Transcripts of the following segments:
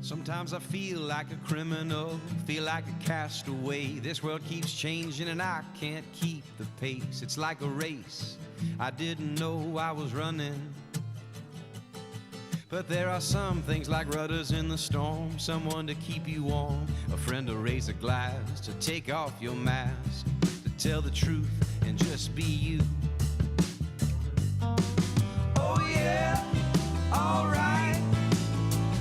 Sometimes I feel like a criminal, feel like a castaway. This world keeps changing and I can't keep the pace. It's like a race, I didn't know I was running. But there are some things like rudders in the storm, someone to keep you warm, a friend to raise a glass, to take off your mask, to tell the truth and just be you. Oh yeah, alright,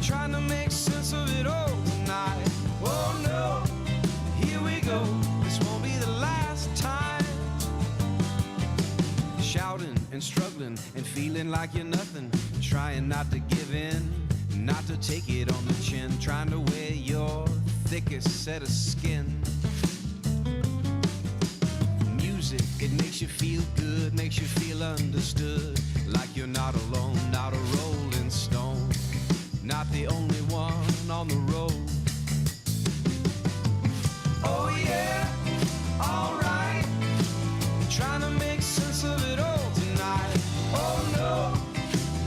trying to make sense of it all tonight. Oh no, here we go, this won't be the last time. Shouting and struggling and feeling like you're nothing, trying not to give in, not to take it on the chin, trying to wear your thickest set of skin. Music, it makes you feel good, makes you feel understood, like you're not alone, not a rolling stone, not the only one on the road. Oh yeah, alright, trying to make sense of it all tonight. Oh no,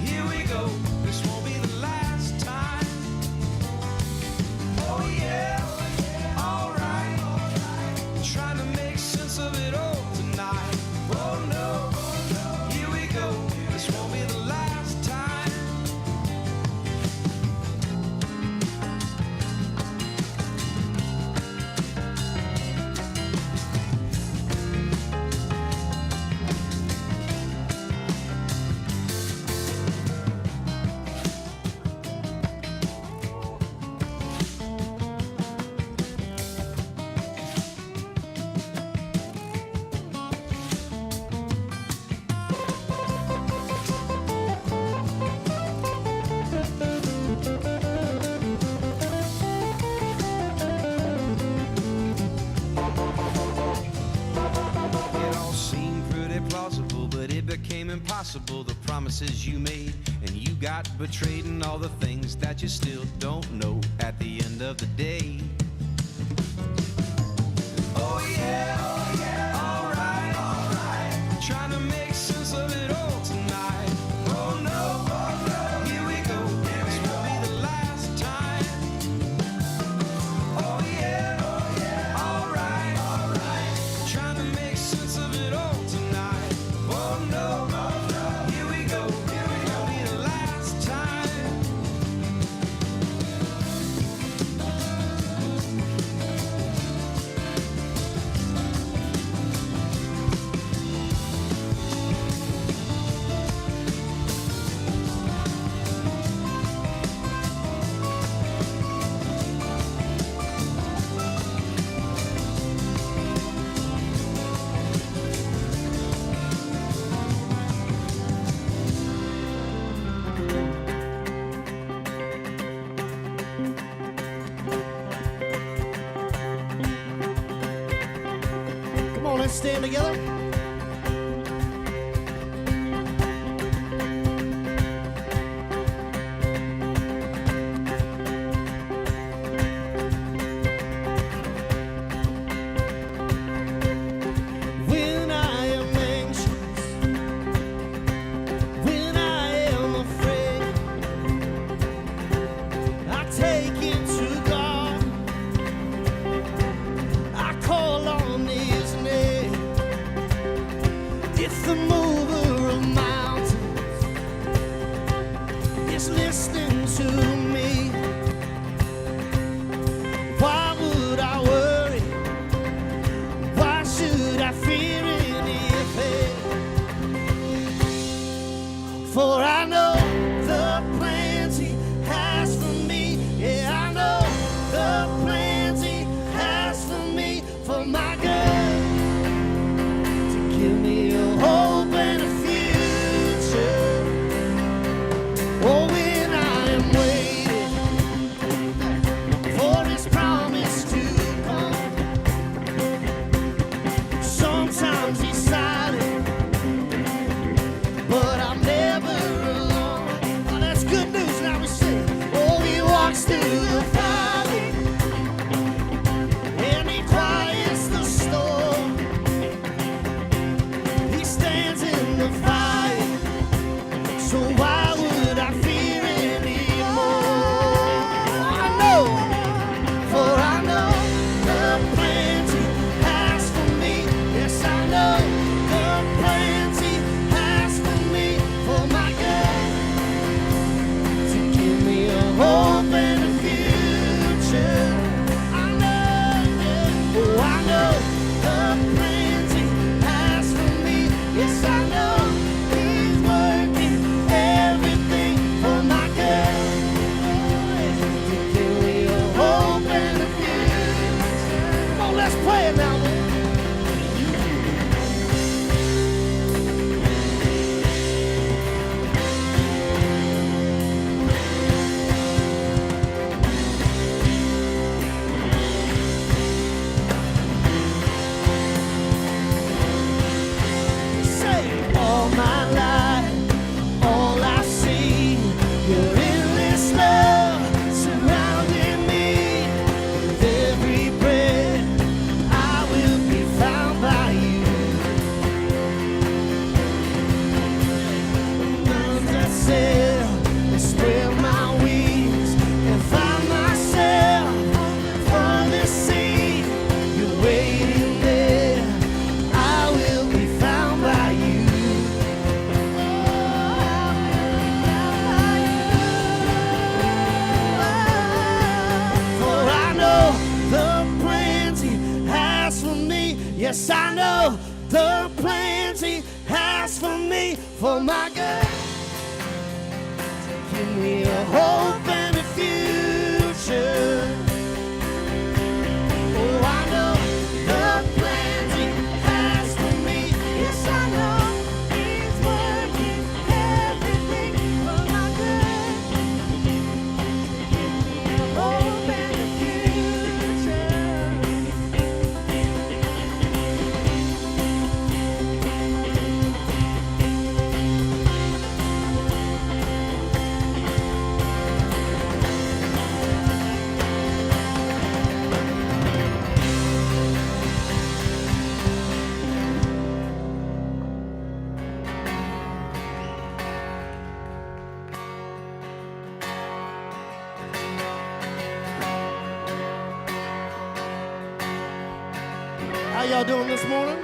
here we go, this won't be the last time. Oh yeah, alright, trying to make sense of it all tonight. Oh no, here we go, this won't be the last time. Impossible, the promises you made, and you got betrayed, and all the things that you still don't know at the end of the day. Oh yeah, alright, trying to make sense of it all tonight. Oh no, here we go, this won't be the last time. Oh yeah, alright, trying to make sense of it all tonight. Oh no, here we go, it won't be the last time. Come on, let's stand together. When I am anxious, when I am afraid, I take it to God, I call on His name. It's the mover of mountains, it's listening to me. Why would I worry? Why should I fear anything? For I know the plans He has for me. Yeah, I know the plans He has for me, for my good, to give me a hope and a future. Oh, when I am waiting for His promise to come, sometimes He's silent, but I'm never alone. all my life, all I see, your endless love surrounding me. With every breath, I will be found by you. Mountains that sail and spread my wings and find myself on the sea. You're waiting there, I will be found by you. For I know the plans He has for me. Yes, I know the plans He has for me, for my good. Give me a hope and a future. Oh, I know the plans He has for me. Yes, I know He's working everything for my good. Hope and a future. How y'all doing this morning?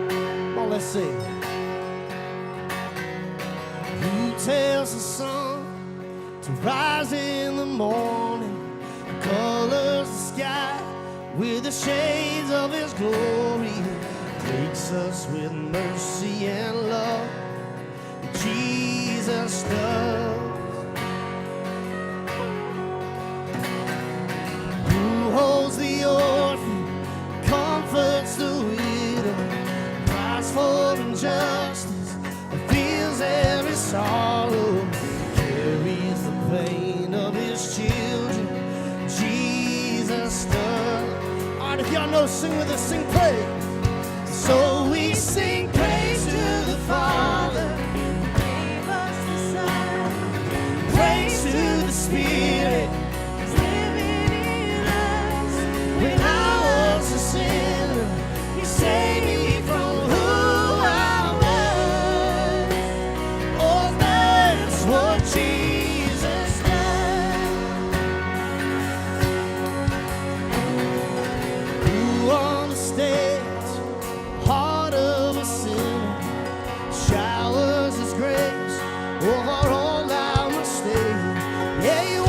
Come on, let's see. Who tells the sun to rise in the morning, colors the sky with the shades of His glory, takes us with mercy and love. Jesus does. Who holds the orphan, comforts the widow, cries for injustice, feels every sorrow, carries the pain of His children. Jesus does. All right, if y'all know, sing with us, sing praise. So we sing praise to the Father, who gave us the Son. Praise to the Spirit, who's living in us. When I was a sinner, He saved me from who I was. Oh, that's what Jesus does. Who understands the heart of a sinner, showers His grace over all our mistakes. Yeah, He was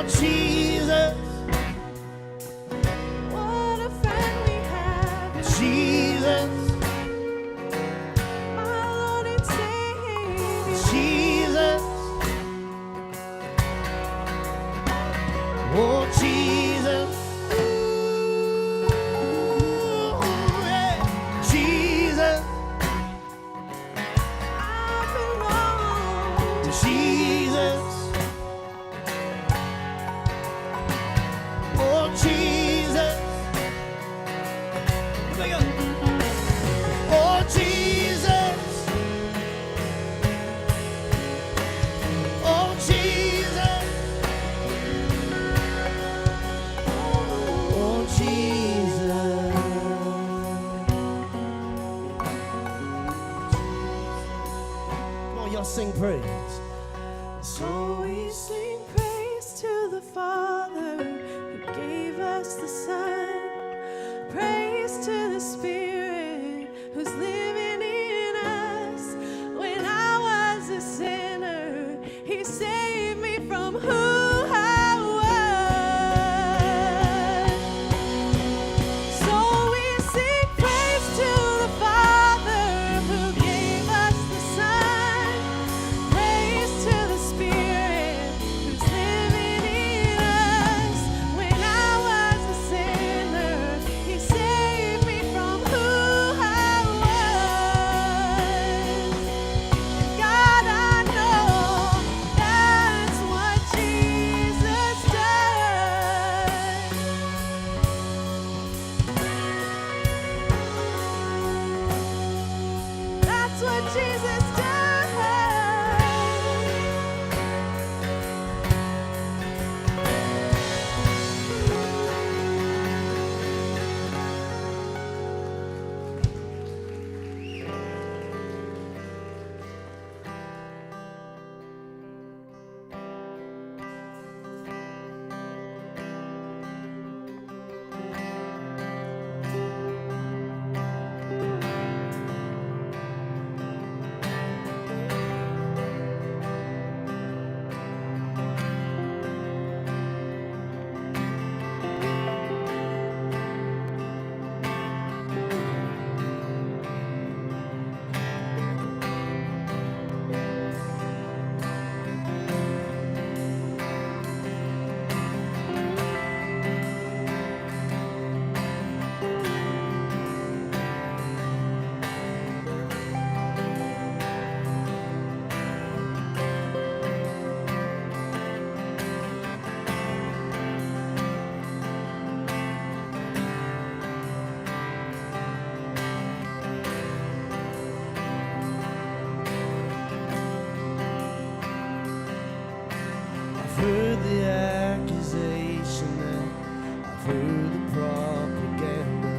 Oh, Jesus. What a friend we have in Jesus. my Lord and Savior. Jesus. Oh, Jesus. Ooh, yeah. Jesus. I belong to Jesus. Oh, Jesus. Sing it. Oh, Jesus. Oh, Jesus. Oh, Jesus. Come on, y'all sing praise. So we sing praise to the Father who gave us the Son. Praise to the Spirit who's living in us. When I was a sinner, He saved me from who I was. So we sing praise to the Father who gave us the Son. Praise to the Spirit who's living in us. When I was a sinner, He saved me from who I was. God, I know that's what Jesus does. That's what Jesus does. I've heard the accusation and I've heard the propaganda.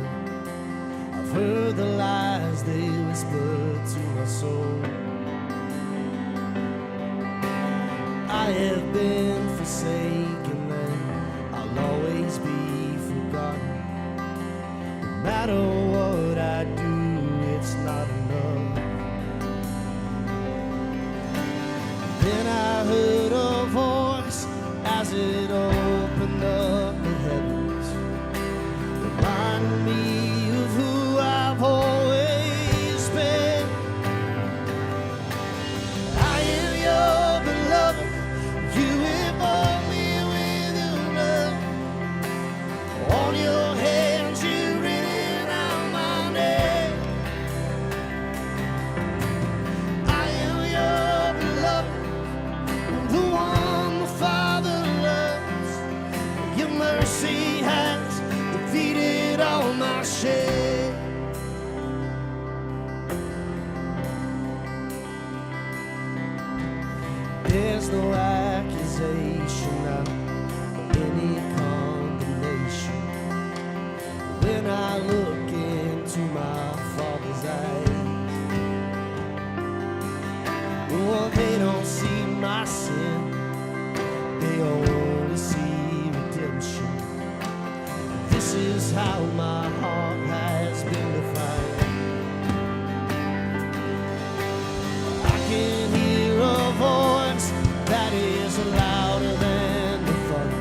I've heard the lies they whisper to my soul. I have been forsaken and I'll always be forgotten. No matter what I do, it's not enough. Then I heard a voice as it opened up the heavens, reminding me of who I've always been. I am your beloved, you have bought me with your love. On your hands you've written out my name. I am your beloved, the one the Father loves. Your mercy has defeated all my shame. There's no accusation now, or any condemnation. When I look into my Father's eyes, oh, they don't see my sin, they only see redemption. This is how my heart has been defined. I can hear a voice that is louder than the thunder,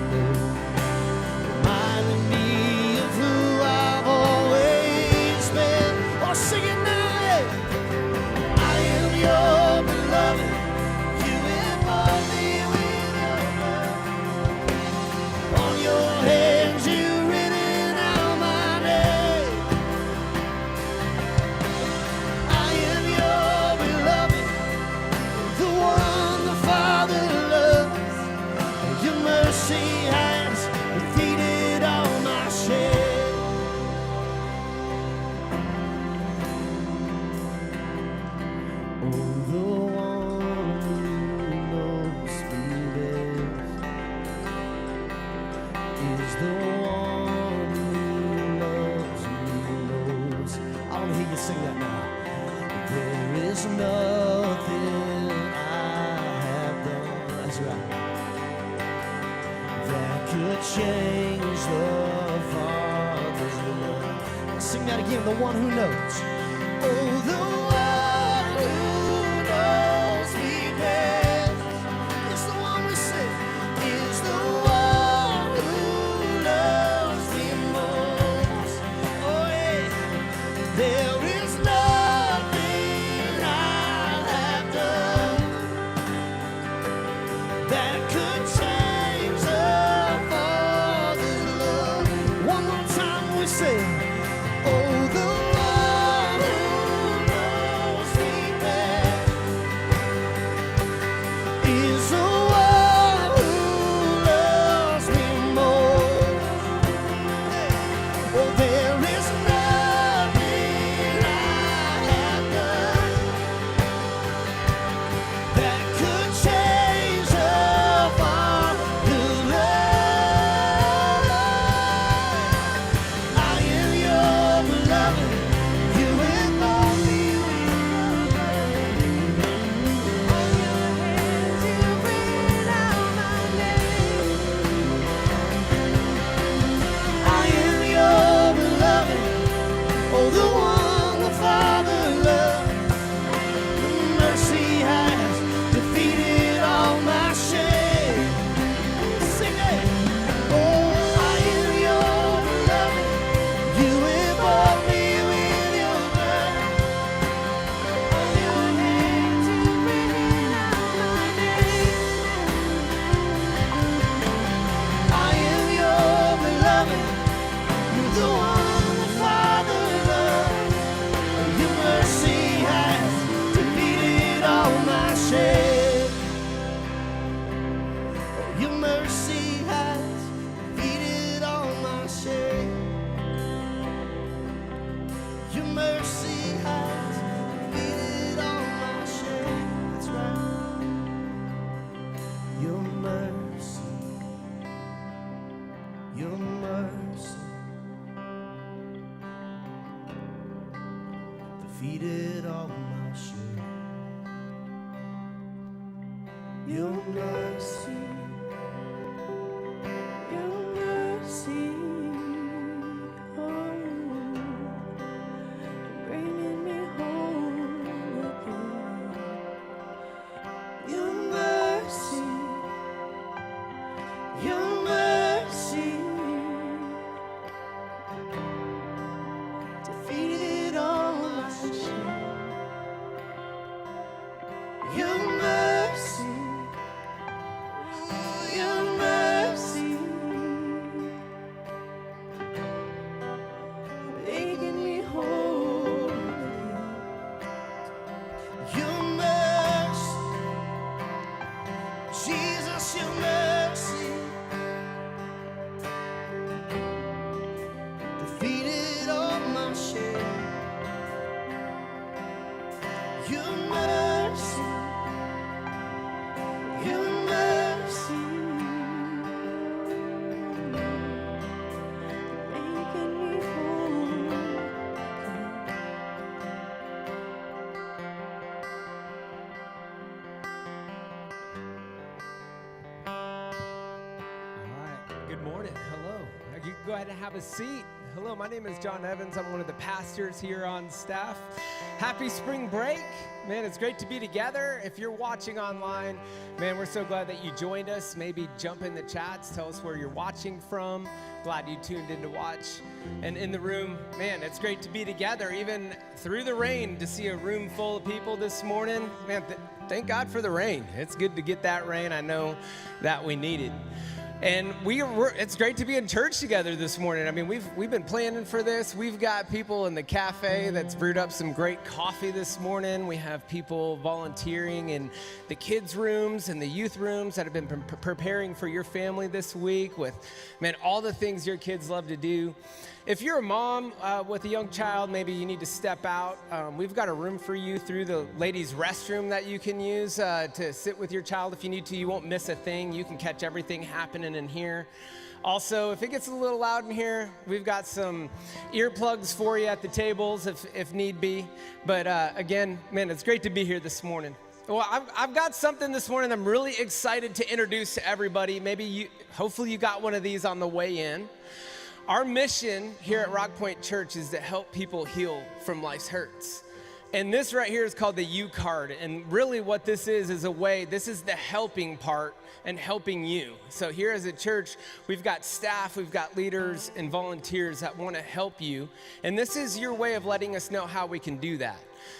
mercy has defeated all my shame. Oh, the one who knows me best is the one who loves me most. I want to hear you sing that now. There is nothing I have done, that's right, that could change the Father's love. Sing that again, the one who knows. Oh, the one who knows me best is the one we sing, is the one who loves me most. Oh, yeah. There is nothing I have done that could change the Father's love. One more time we sing. Oh, the one who knows me best is the one who loves me most. Oh, there is nothing I have done that could change the Father's love. I am your beloved. You involve me with your love. On your hands you've written out my name. I am your beloved. Oh, the one the Father loved. Mercy has defeated all my shame. Sing it. Oh, I am your beloved. You involve me with your blood. On your hands you've written out my name. I am your beloved. You're the one the Father loved. Your mercy has defeated all my shame. Your mercy has defeated all my shame. Your mercy has defeated all my shame. That's right. Your mercy. Your mercy defeated all my shame. Your mercy, Your mercy, oh, bringing me home again. Your mercy, your mercy, defeated all my shame. Your mercy, your mercy, making me whole again. your mercy, Jesus, your mercy defeated all my shame. Your mercy, your mercy, Making me whole again. All right. Good morning. Hello. You can go ahead and have a seat. Hello, my name is John Evans. I'm one of the pastors here on staff. Happy spring break. Man, it's great to be together. If you're watching online, man, we're so glad that you joined us. Maybe jump in the chats. Tell us where you're watching from. Glad you tuned in to watch. And in the room, man, it's great to be together, even through the rain, to see a room full of people this morning. Man, thank God for the rain. It's good to get that rain. I know that we needed. And it's great to be in church together this morning. I mean, we've been planning for this. We've got people in the cafe that's brewed up some great coffee this morning. We have people volunteering in the kids' rooms and the youth rooms that have been preparing for your family this week with, man, all the things your kids love to do. If you're a mom with a young child, maybe you need to step out. We've got a room for you through the ladies' restroom that you can use to sit with your child if you need to. You won't miss a thing. You can catch everything happening in here. Also, if it gets a little loud in here, we've got some earplugs for you at the tables if need be. But again, man, it's great to be here this morning. Well, I've got something this morning I'm really excited to introduce to everybody. Hopefully you got one of these on the way in. Our mission here at RockPointe Church is to help people heal from life's hurts. And this right here is called the U card. And really what this is a way, this is the helping part and helping you. So here as a church, we've got staff, we've got leaders and volunteers that want to help you. And this is your way of letting us know how we can do that.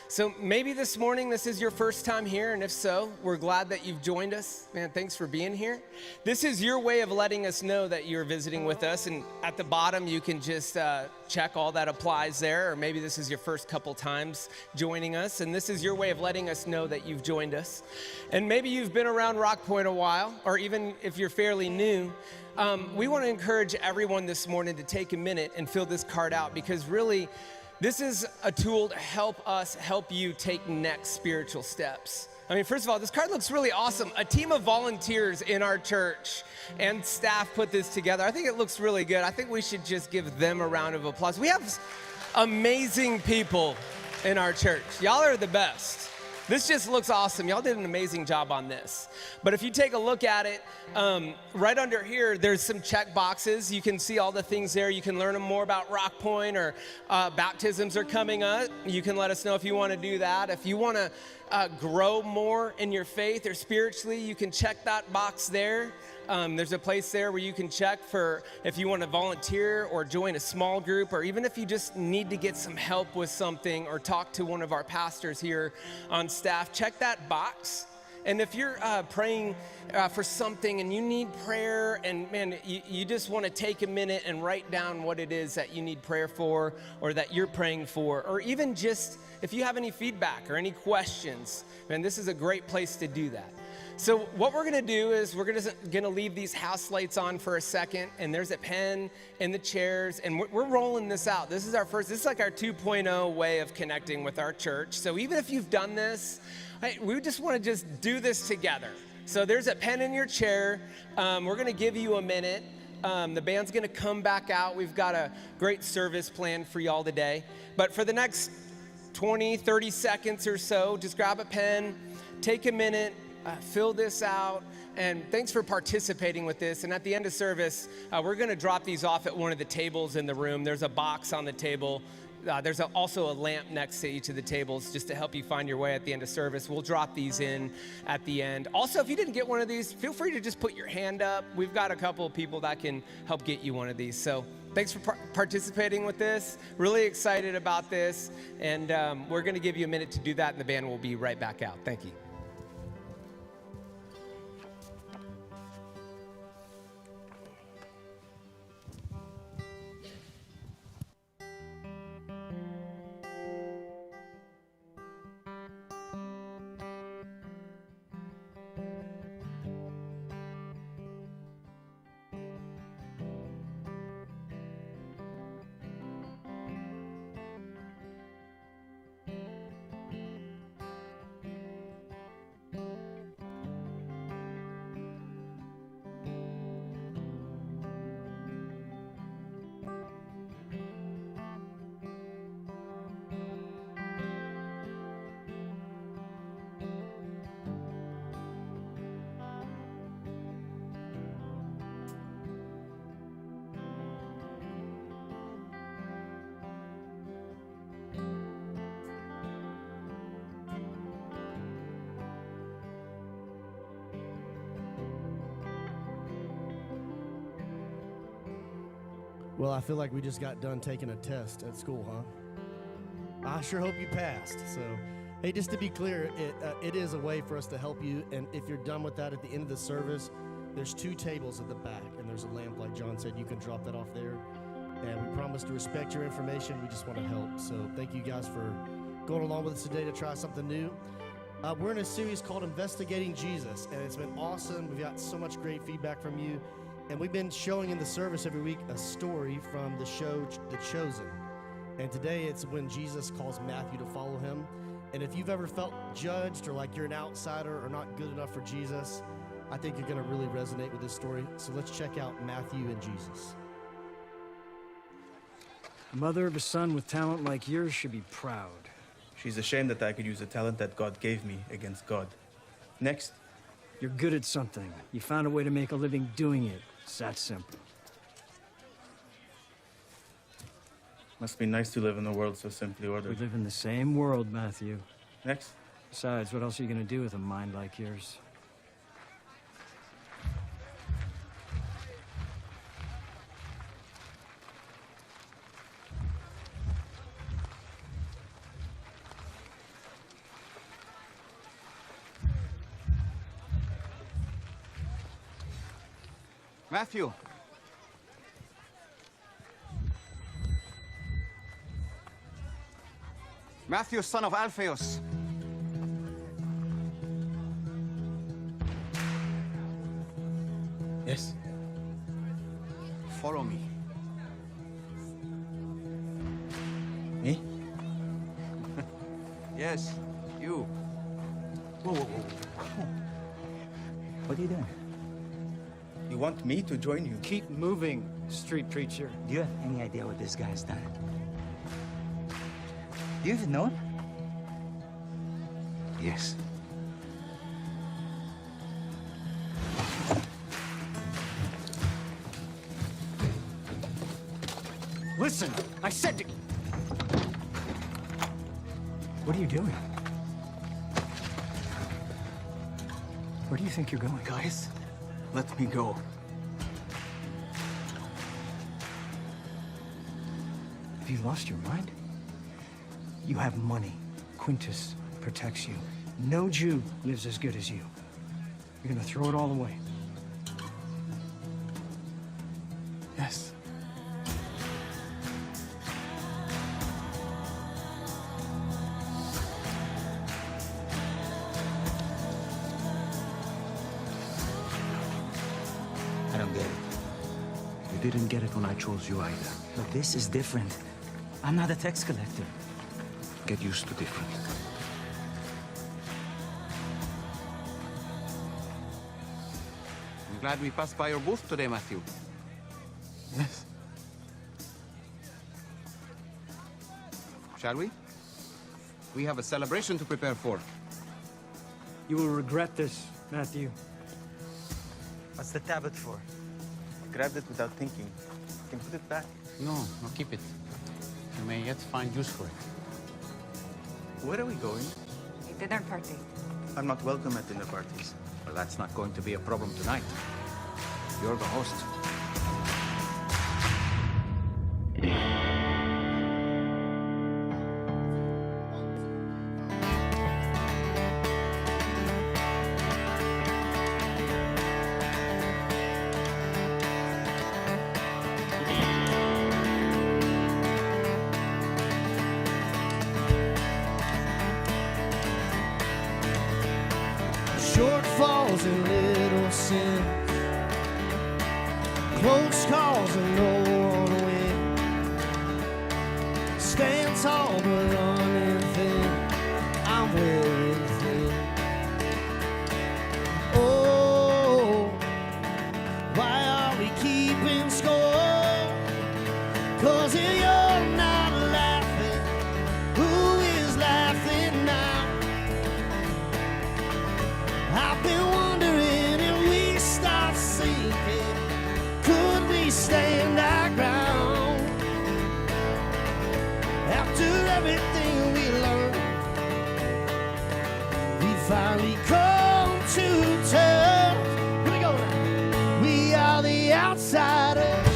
So maybe this morning, this is your first time here, and if so, we're glad that you've joined us. Man, thanks for being here. This is your way of letting us know that you're visiting with us, and at the bottom, you can just check all that applies there, or maybe this is your first couple times joining us, and this is your way of letting us know that you've joined us. And maybe you've been around RockPointe a while, or even if you're fairly new, we want to encourage everyone this morning to take a minute and fill this card out, because really, this is a tool to help you take next spiritual steps. I mean, first of all, this card looks really awesome. A team of volunteers in our church and staff put this together. I think it looks really good. I think we should just give them a round of applause. We have amazing people in our church. Y'all are the best. This just looks awesome. Y'all did an amazing job on this. But if you take a look at it, right under here, there's some check boxes. You can see all the things there. You can learn more about RockPointe, or baptisms are coming up. You can let us know if you want to do that. If you want to grow more in your faith or spiritually, you can check that box there. There's a place there where you can check for if you want to volunteer or join a small group, or even if you just need to get some help with something or talk to one of our pastors here on staff, check that box. And if you're praying for something and you need prayer, and man, you just want to take a minute and write down what it is that you need prayer for or that you're praying for, or even just if you have any feedback or any questions, man, this is a great place to do that. So what we're gonna do is we're gonna leave these house lights on for a second, and there's a pen in the chairs, and we're rolling this out. This is like our 2.0 way of connecting with our church. So even if you've done this, we just wanna do this together. So there's a pen in your chair. We're gonna give you a minute. The band's gonna come back out. We've got a great service planned for y'all today. But for the next 20, 30 seconds or so, just grab a pen, take a minute, fill this out, and thanks for participating with this. And at the end of service, we're gonna drop these off at one of the tables in the room. There's a box on the table. There's also a lamp next to each of the tables just to help you find your way at the end of service. We'll drop these in at the end. Also, if you didn't get one of these, feel free to just put your hand up. We've got a couple of people that can help get you one of these. So thanks for participating with this. Really excited about this. And we're gonna give you a minute to do that, and the band will be right back out. Thank you. Well, I feel like we just got done taking a test at school, huh? I sure hope you passed. So, hey, just to be clear, it is a way for us to help you. And if you're done with that at the end of the service, there's 2 tables at the back, and there's a lamp, like John said. You can drop that off there. And we promise to respect your information. We just want to help. So thank you guys for going along with us today to try something new. We're in a series called Investigating Jesus, and it's been awesome. We've got so much great feedback from you. And we've been showing in the service every week a story from the show, The Chosen. And today it's when Jesus calls Matthew to follow him. And if you've ever felt judged or like you're an outsider or not good enough for Jesus, I think you're going to really resonate with this story. So let's check out Matthew and Jesus. A mother of a son with talent like yours should be proud. She's ashamed that I could use the talent that God gave me against God. Next. You're good at something. You found a way to make a living doing it. It's that simple. Must be nice to live in a world so simply We ordered. live in the same world, Matthew. Next. Besides, what else are you gonna do with a mind like yours? Matthew. Matthew, son of Alphaeus. Yes. Follow me. Me? Yes, you. Whoa. What are you doing? You want me to join you? Keep moving, street preacher. Do you have any idea what this guy has done? Do you even know him? Yes. Listen, I said to... What are you doing? Where do you think you're going? Guys, let me go. Have you lost your mind? You have money. Quintus protects you. No Jew lives as good as you. You're gonna throw it all away. Yes. I don't get it. You didn't get it when I chose you either. But this is different. I'm not a tax collector. Get used to different. I'm glad we passed by your booth today, Matthew. Yes. Shall we? We have a celebration to prepare for. You will regret this, Matthew. What's the tablet for? Grabbed it without thinking. You can put it back. No, keep it. You may yet find use for it. Where are we going? A dinner party. I'm not welcome at dinner parties. Well, that's not going to be a problem tonight. You're the host. Shortfalls and little sins, close calls and no one wins. Stand tall but running thin, I'm wearing thin. Oh, why are we keeping score? 'Cause if you're not laughing, who is laughing now? I've been wondering if we start sinking, could we stand our ground? After everything we learned, we finally come to terms. Here we go now. We are the outsiders.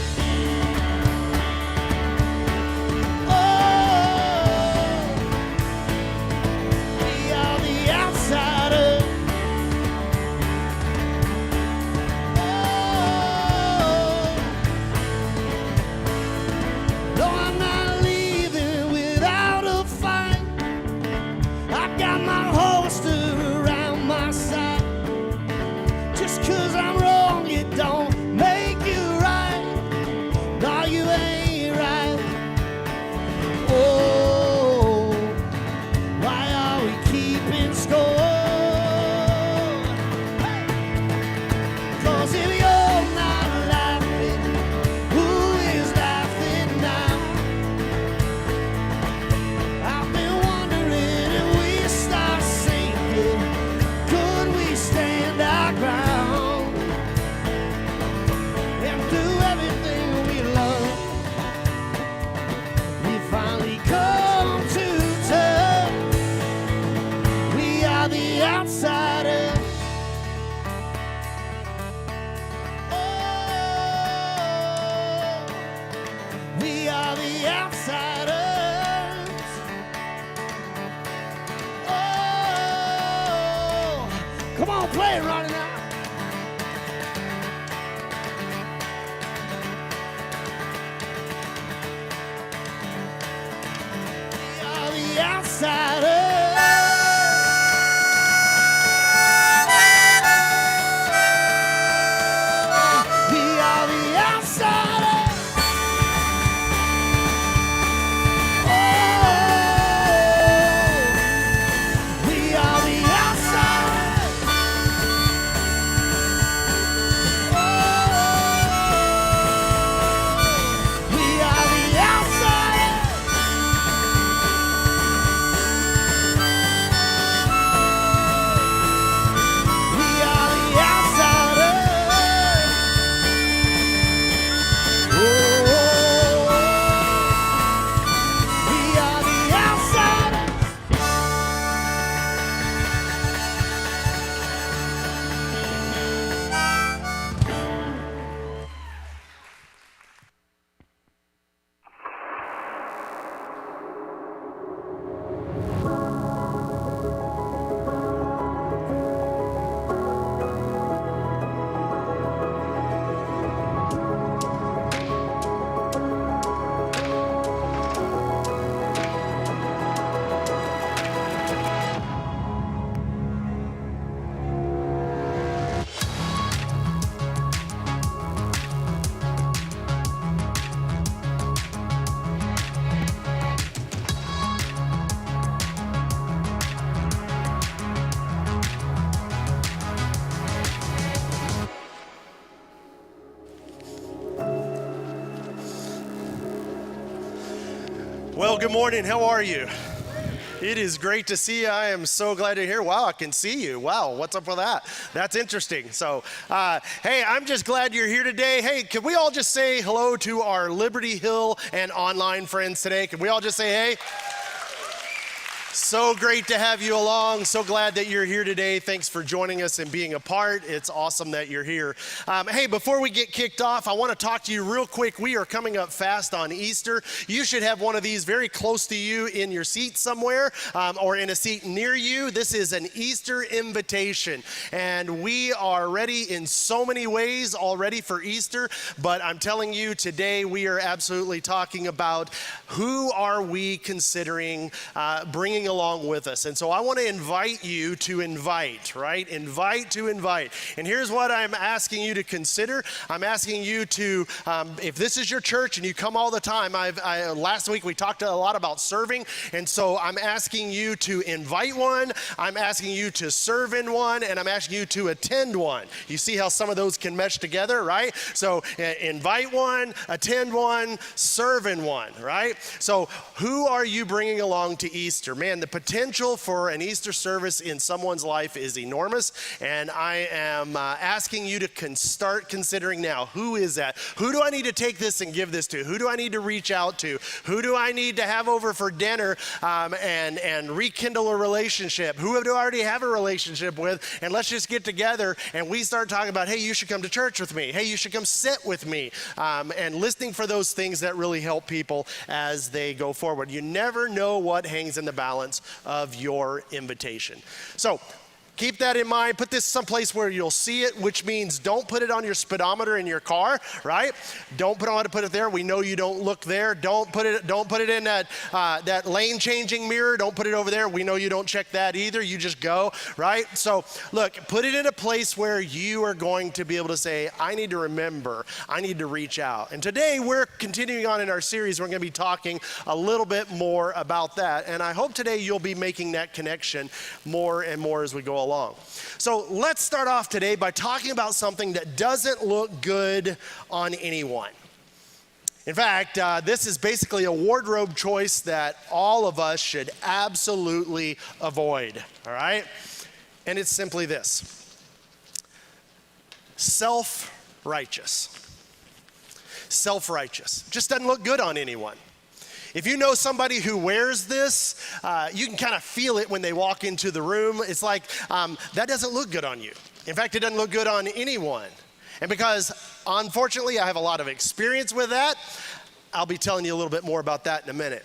Oh, we are the outsiders. Oh, the outsiders. Oh, come on, play it, Ronnie, now. We are the outsiders. We are the outsiders. Oh, we are the outsiders. Oh, we are the outsiders. We are the outsiders. Oh, we are the outsiders. Well, good morning. How are you? It is great to see you. I am so glad to hear. Wow, I can see you. Wow, what's up with that? That's interesting. So, hey, I'm just glad you're here today. Hey, can we all just say hello to our Liberty Hill and online friends today? Can we all just say hey? So great to have you along. So glad that you're here today. Thanks for joining us and being a part. It's awesome that you're here. Hey, before we get kicked off, I want to talk to you real quick. We are coming up fast on Easter. You should have one of these very close to you in your seat somewhere or in a seat near you. This is an Easter invitation, and we are ready in so many ways already for Easter, but I'm telling you today we are absolutely talking about who are we considering bringing along with us. And so I want to invite you to invite, right? Invite to invite. And here's what I'm asking you to consider. I'm asking you to, if this is your church and you come all the time, last week we talked a lot about serving, and so I'm asking you to invite one, I'm asking you to serve in one, and I'm asking you to attend one. You see how some of those can mesh together, right? So invite one, attend one, serve in one, right? So who are you bringing along to Easter? Man, the potential for an Easter service in someone's life is enormous, and I am asking you to start considering now, who is that? Who do I need to take this and give this to? Who do I need to reach out to? Who do I need to have over for dinner and rekindle a relationship? Who do I already have a relationship with? And let's just get together and we start talking about, hey, you should come to church with me. Hey, you should come sit with me. And listening for those things that really help people as they go forward. You never know what hangs in the balance of your invitation. So keep that in mind. Put this someplace where you'll see it, which means don't put it on your speedometer in your car, right? Don't put it there. We know you don't look there. Don't put it in that lane changing mirror. Don't put it over there. We know you don't check that either. You just go, right? So look, put it in a place where you are going to be able to say, I need to remember, I need to reach out. And today we're continuing on in our series. We're going to be talking a little bit more about that. And I hope today you'll be making that connection more and more as we go along. So let's start off today by talking about something that doesn't look good on anyone. In fact, this is basically a wardrobe choice that all of us should absolutely avoid, all right? And it's simply this: self-righteous. Self-righteous. Just doesn't look good on anyone. If you know somebody who wears this, you can kind of feel it when they walk into the room. It's like, that doesn't look good on you. In fact, it doesn't look good on anyone. And because, unfortunately, I have a lot of experience with that, I'll be telling you a little bit more about that in a minute.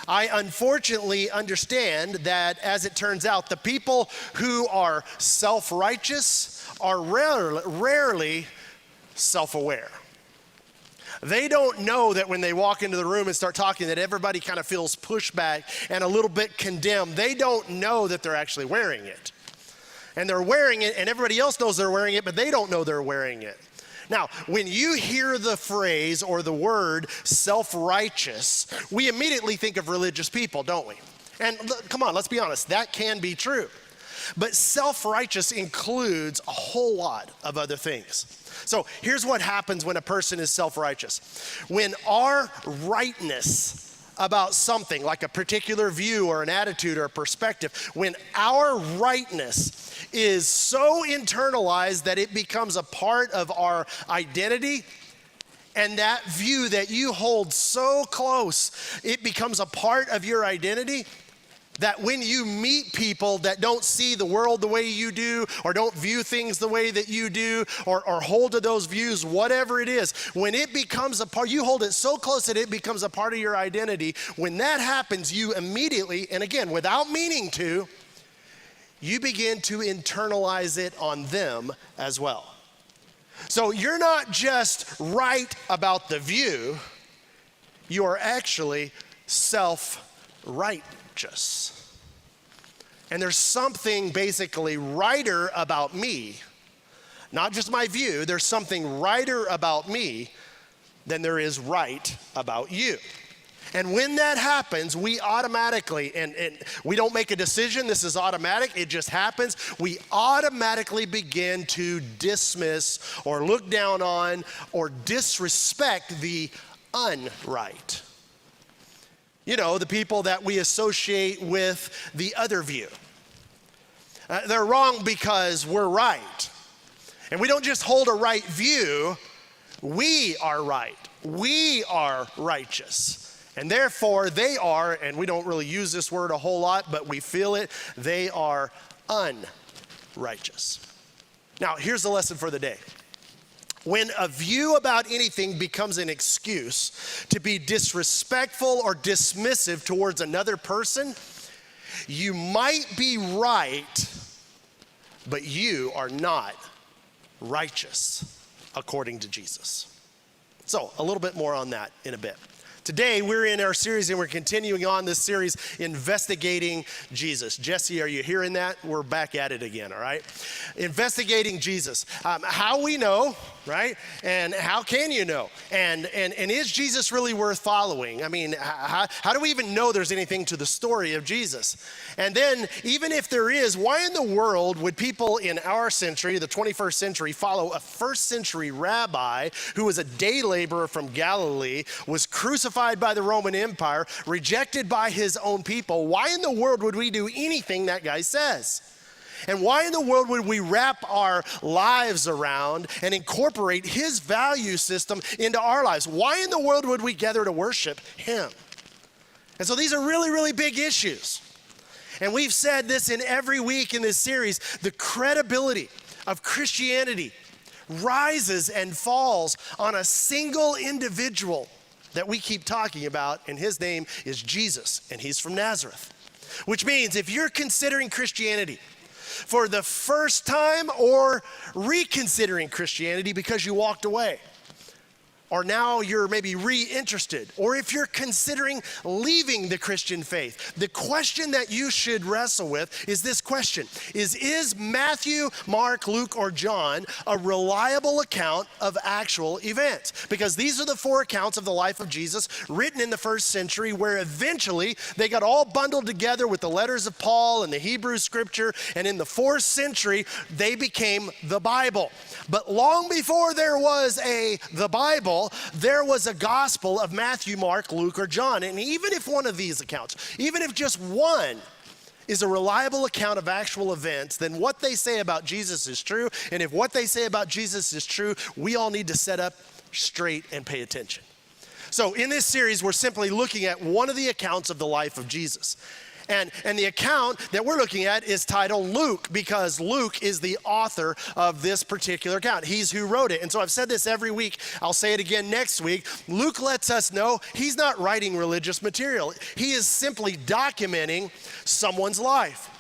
I unfortunately understand that, as it turns out, the people who are self-righteous are rarely self-aware. They don't know that when they walk into the room and start talking that everybody kind of feels pushback and a little bit condemned. They don't know that they're actually wearing it. And they're wearing it, and everybody else knows they're wearing it, but they don't know they're wearing it. Now, when you hear the phrase or the word self-righteous, we immediately think of religious people, don't we? And come on, let's be honest, that can be true. But self-righteous includes a whole lot of other things. So here's what happens when a person is self-righteous. When our rightness about something, like a particular view or an attitude or a perspective, when our rightness is so internalized that it becomes a part of our identity, and that view that you hold so close, it becomes a part of your identity, that when you meet people that don't see the world the way you do, or don't view things the way that you do, or hold to those views, whatever it is, when it becomes a part, you hold it so close that it becomes a part of your identity. When that happens, you immediately, and again, without meaning to, you begin to internalize it on them as well. So you're not just right about the view, you are actually self-righteous. And there's something basically righter about me, not just my view, there's something righter about me than there is right about you. And when that happens, we automatically, and we don't make a decision, this is automatic, it just happens, we automatically begin to dismiss or look down on or disrespect the unright. You know, the people that we associate with the other view. They're wrong because we're right. And we don't just hold a right view, we are right. We are righteous. And therefore they are, and we don't really use this word a whole lot, but we feel it, they are unrighteous. Now, here's the lesson for the day. When a view about anything becomes an excuse to be disrespectful or dismissive towards another person, you might be right, but you are not righteous according to Jesus. So, a little bit more on that in a bit. Today, we're in our series, and we're continuing on this series, Investigating Jesus. Jesse, are you hearing that? We're back at it again, all right? Investigating Jesus. How we know, right? And how can you know? And is Jesus really worth following? I mean, how do we even know there's anything to the story of Jesus? And then, even if there is, why in the world would people in our century, the 21st century, follow a first century rabbi who was a day laborer from Galilee, was crucified by the Roman Empire, rejected by his own people? Why in the world would we do anything that guy says? And why in the world would we wrap our lives around and incorporate his value system into our lives? Why in the world would we gather to worship him? And so these are really, really big issues. And we've said this in every week in this series, the credibility of Christianity rises and falls on a single individual that we keep talking about, and his name is Jesus, and he's from Nazareth. Which means if you're considering Christianity for the first time, or reconsidering Christianity because you walked away, or now you're maybe re-interested, or if you're considering leaving the Christian faith, the question that you should wrestle with is this question: is Matthew, Mark, Luke, or John a reliable account of actual events? Because these are the four accounts of the life of Jesus written in the first century, where eventually they got all bundled together with the letters of Paul and the Hebrew scripture, and in the 4th century they became the Bible. But long before there was the Bible, there was a gospel of Matthew, Mark, Luke, or John. And even if one of these accounts, even if just one is a reliable account of actual events, then what they say about Jesus is true. And if what they say about Jesus is true, we all need to set up straight and pay attention. So in this series, we're simply looking at one of the accounts of the life of Jesus. And the account that we're looking at is titled Luke, because Luke is the author of this particular account. He's who wrote it. And so I've said this every week. I'll say it again next week. Luke lets us know he's not writing religious material. He is simply documenting someone's life.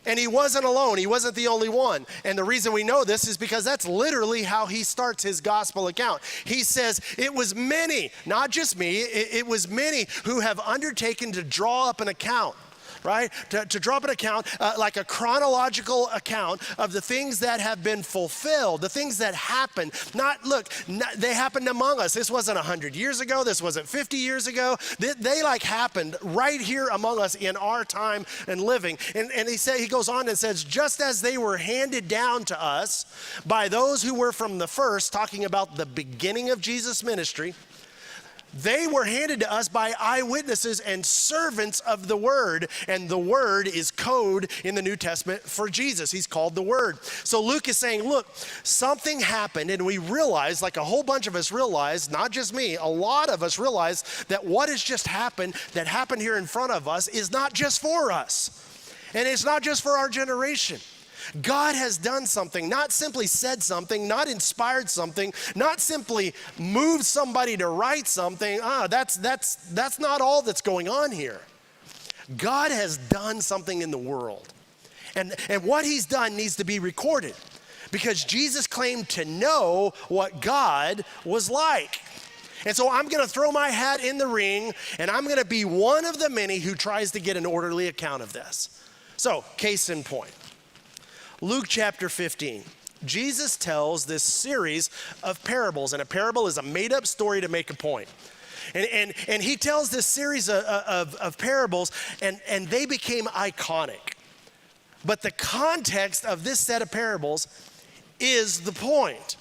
And he wasn't alone. He wasn't the only one. And the reason we know this is because that's literally how he starts his gospel account. He says, it was many, not just me, it was many who have undertaken to draw up an account, right? To draw up an account, like a chronological account of the things that have been fulfilled, the things that happened. They happened among us. This wasn't 100 years ago. This wasn't 50 years ago. They like happened right here among us in our time and living. And he goes on and says, just as they were handed down to us by those who were from the first, talking about the beginning of Jesus' ministry, they were handed to us by eyewitnesses and servants of the Word, and the Word is code in the New Testament for Jesus. He's called the Word. So Luke is saying, look, something happened, and we realized, like a whole bunch of us realized, not just me, a lot of us realized that what has just happened, that happened here in front of us, is not just for us, and it's not just for our generation. God has done something, not simply said something, not inspired something, not simply moved somebody to write something. That's not all that's going on here. God has done something in the world. And what he's done needs to be recorded, because Jesus claimed to know what God was like. And so I'm going to throw my hat in the ring, and I'm going to be one of the many who tries to get an orderly account of this. So, case in point. Luke chapter 15, Jesus tells this series of parables, and a parable is a made-up story to make a point. And he tells this series of parables, and they became iconic. But the context of this set of parables is the point.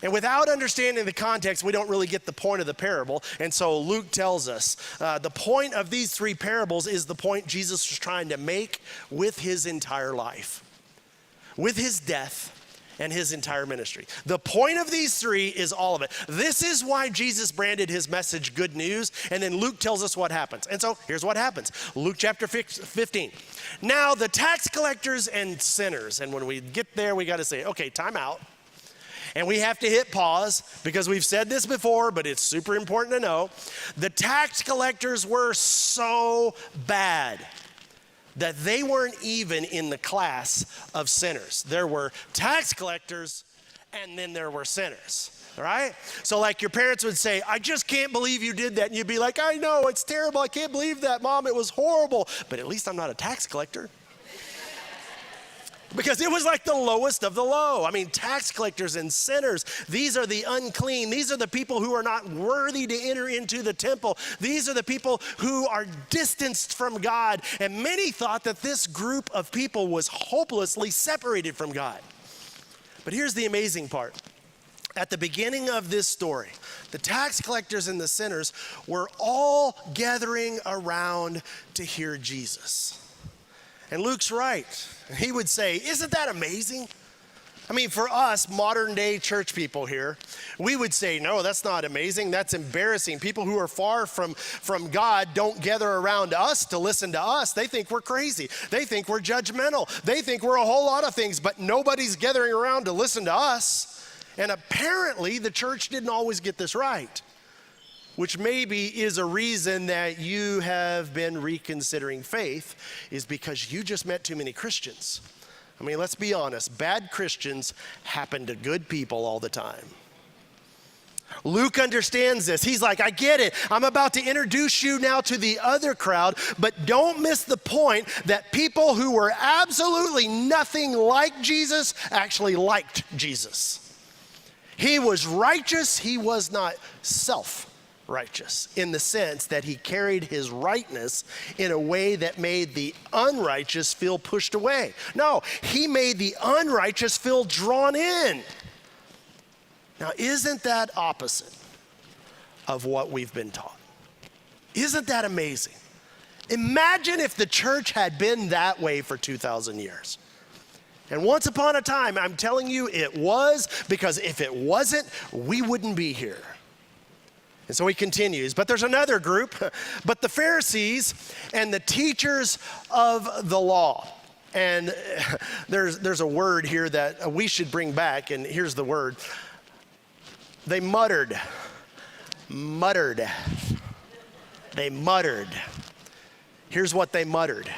And without understanding the context, we don't really get the point of the parable. And so Luke tells us the point of these three parables is the point Jesus was trying to make with his entire life, with his death and his entire ministry. The point of these three is all of it. This is why Jesus branded his message good news, and then Luke tells us what happens. And so here's what happens. Luke chapter 15. Now the tax collectors and sinners, and when we get there, we got to say, okay, time out. And we have to hit pause, because we've said this before, but it's super important to know. The tax collectors were so bad that they weren't even in the class of sinners. There were tax collectors, and then there were sinners, all right? So like your parents would say, I just can't believe you did that. And you'd be like, I know, it's terrible. I can't believe that, Mom. It was horrible. But at least I'm not a tax collector. Because it was like the lowest of the low. I mean, tax collectors and sinners, these are the unclean. These are the people who are not worthy to enter into the temple. These are the people who are distanced from God. And many thought that this group of people was hopelessly separated from God. But here's the amazing part. At the beginning of this story, the tax collectors and the sinners were all gathering around to hear Jesus. And Luke's right. He would say, isn't that amazing? I mean, for us, modern day church people here, we would say, no, that's not amazing. That's embarrassing. People who are far from God don't gather around us to listen to us. They think we're crazy. They think we're judgmental. They think we're a whole lot of things, but nobody's gathering around to listen to us. And apparently, the church didn't always get this right, which maybe is a reason that you have been reconsidering faith, is because you just met too many Christians. I mean, let's be honest, bad Christians happen to good people all the time. Luke understands this. He's like, I get it. I'm about to introduce you now to the other crowd, but don't miss the point that people who were absolutely nothing like Jesus actually liked Jesus. He was righteous. He was not self-righteous in the sense that he carried his rightness in a way that made the unrighteous feel pushed away. No, he made the unrighteous feel drawn in. Now, isn't that opposite of what we've been taught? Isn't that amazing? Imagine if the church had been that way for 2,000 years. And once upon a time, I'm telling you, it was, because if it wasn't, we wouldn't be here. And so he continues, but there's another group, but the Pharisees and the teachers of the law. And there's a word here that we should bring back, and here's the word. They muttered. They muttered. Here's what they muttered.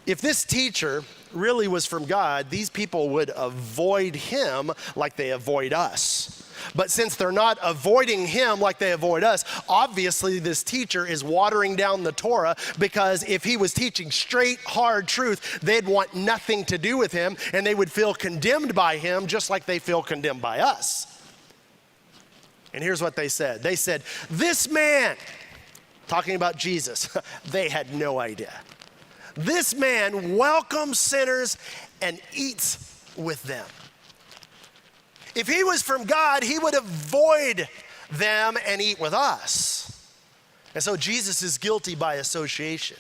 If this teacher really was from God, these people would avoid him like they avoid us. But since they're not avoiding him like they avoid us, obviously this teacher is watering down the Torah, because if he was teaching straight, hard truth, they'd want nothing to do with him, and they would feel condemned by him just like they feel condemned by us. And here's what they said. They said, this man, talking about Jesus, they had no idea. This man welcomes sinners and eats with them. If he was from God, he would avoid them and eat with us. And so Jesus is guilty by association.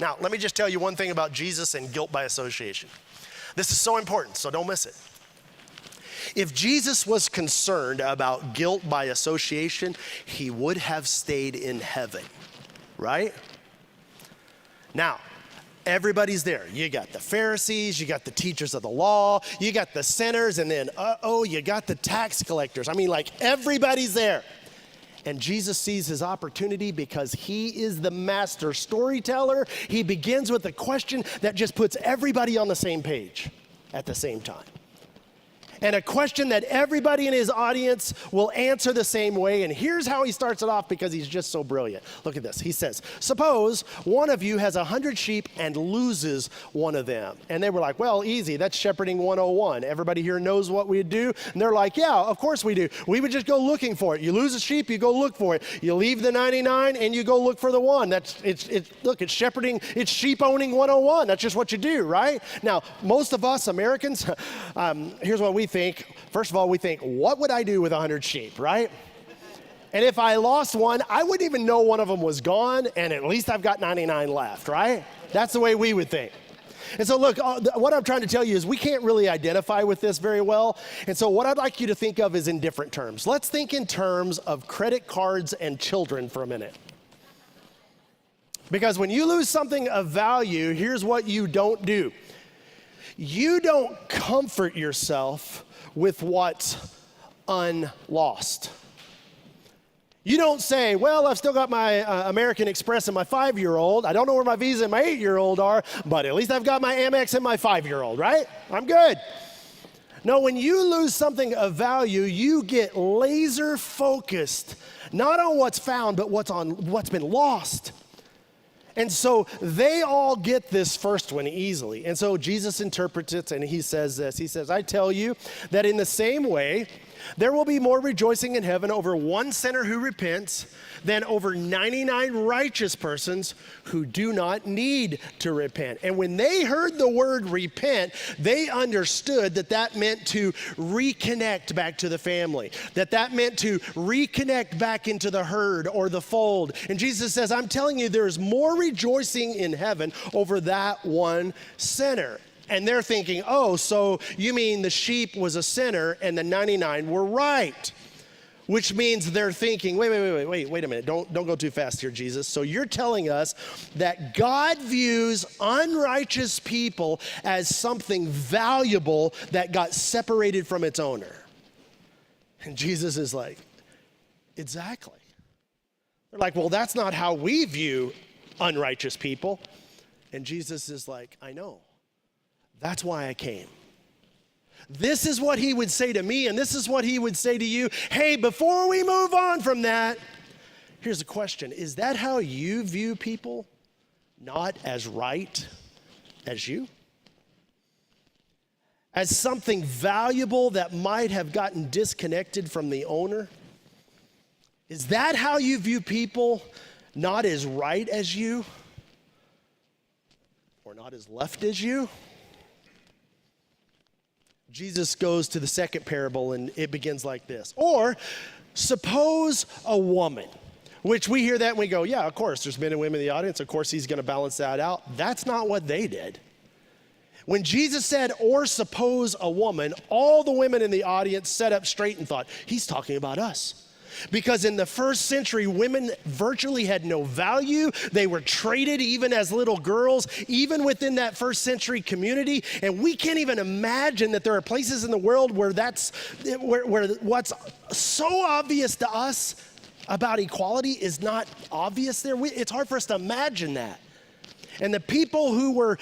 Now, let me just tell you one thing about Jesus and guilt by association. This is so important, so don't miss it. If Jesus was concerned about guilt by association, he would have stayed in heaven, right? Now, everybody's there. You got the Pharisees, you got the teachers of the law, you got the sinners, and then, you got the tax collectors. I mean, like, everybody's there. And Jesus sees his opportunity because he is the master storyteller. He begins with a question that just puts everybody on the same page at the same time. And a question that everybody in his audience will answer the same way. And here's how he starts it off, because he's just so brilliant. Look at this. He says, suppose one of you has 100 sheep and loses one of them. And they were like, well, easy. That's shepherding 101. Everybody here knows what we do. And they're like, yeah, of course we do. We would just go looking for it. You lose a sheep, you go look for it. You leave the 99 and you go look for the one. It's shepherding, it's sheep owning 101. That's just what you do, right? Now, most of us Americans, here's what we think. First of all, we think, what would I do with 100 sheep, right? And if I lost one, I wouldn't even know one of them was gone, and at least I've got 99 left, right? That's the way we would think. And so look, what I'm trying to tell you is we can't really identify with this very well. And so what I'd like you to think of is in different terms. Let's think in terms of credit cards and children for a minute. Because when you lose something of value, here's what you don't do. You don't comfort yourself with what's unlost. You don't say, well, I've still got my American Express and my 5-year-old. I don't know where my Visa and my 8-year-old are, but at least I've got my Amex and my 5-year-old, right? I'm good. No, when you lose something of value, you get laser focused, not on what's found, but what's been lost. And so they all get this first one easily. And so Jesus interprets it, and he says this. He says, I tell you that in the same way, there will be more rejoicing in heaven over one sinner who repents than over 99 righteous persons who do not need to repent. And when they heard the word repent, they understood that that meant to reconnect back to the family, that meant to reconnect back into the herd or the fold. And Jesus says, I'm telling you, there's more rejoicing in heaven over that one sinner. And they're thinking, oh, so you mean the sheep was a sinner and the 99 were right. Which means they're thinking, wait a minute. Don't go too fast here, Jesus. So you're telling us that God views unrighteous people as something valuable that got separated from its owner. And Jesus is like, exactly. They're like, well, that's not how we view unrighteous people. And Jesus is like, I know. That's why I came. This is what he would say to me, and this is what he would say to you. Hey, before we move on from that, here's a question. Is that how you view people? Not as right as you? As something valuable that might have gotten disconnected from the owner? Is that how you view people? Not as right as you? Or not as left as you? Jesus goes to the second parable, and it begins like this. Or, suppose a woman, which we hear that and we go, yeah, of course, there's men and women in the audience. Of course, he's going to balance that out. That's not what they did. When Jesus said, or suppose a woman, all the women in the audience sat up straight and thought, he's talking about us. Because in the first century, women virtually had no value. They were traded even as little girls, even within that first century community. And we can't even imagine that there are places in the world where where what's so obvious to us about equality is not obvious there. It's hard for us to imagine that. And the people who were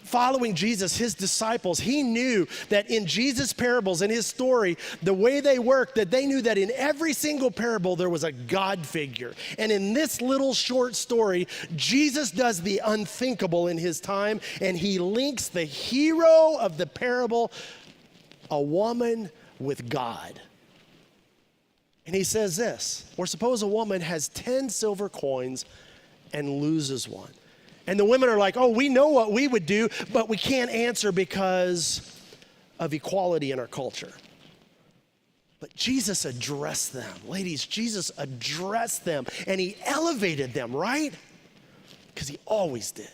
following Jesus, his disciples, he knew that in Jesus' parables, in his story, the way they worked, that they knew that in every single parable there was a God figure. And in this little short story, Jesus does the unthinkable in his time, and he links the hero of the parable, a woman, with God. And he says this, or suppose a woman has 10 silver coins and loses one. And the women are like, oh, we know what we would do, but we can't answer because of equality in our culture. But Jesus addressed them. Ladies, Jesus addressed them, and he elevated them, right? Because he always did.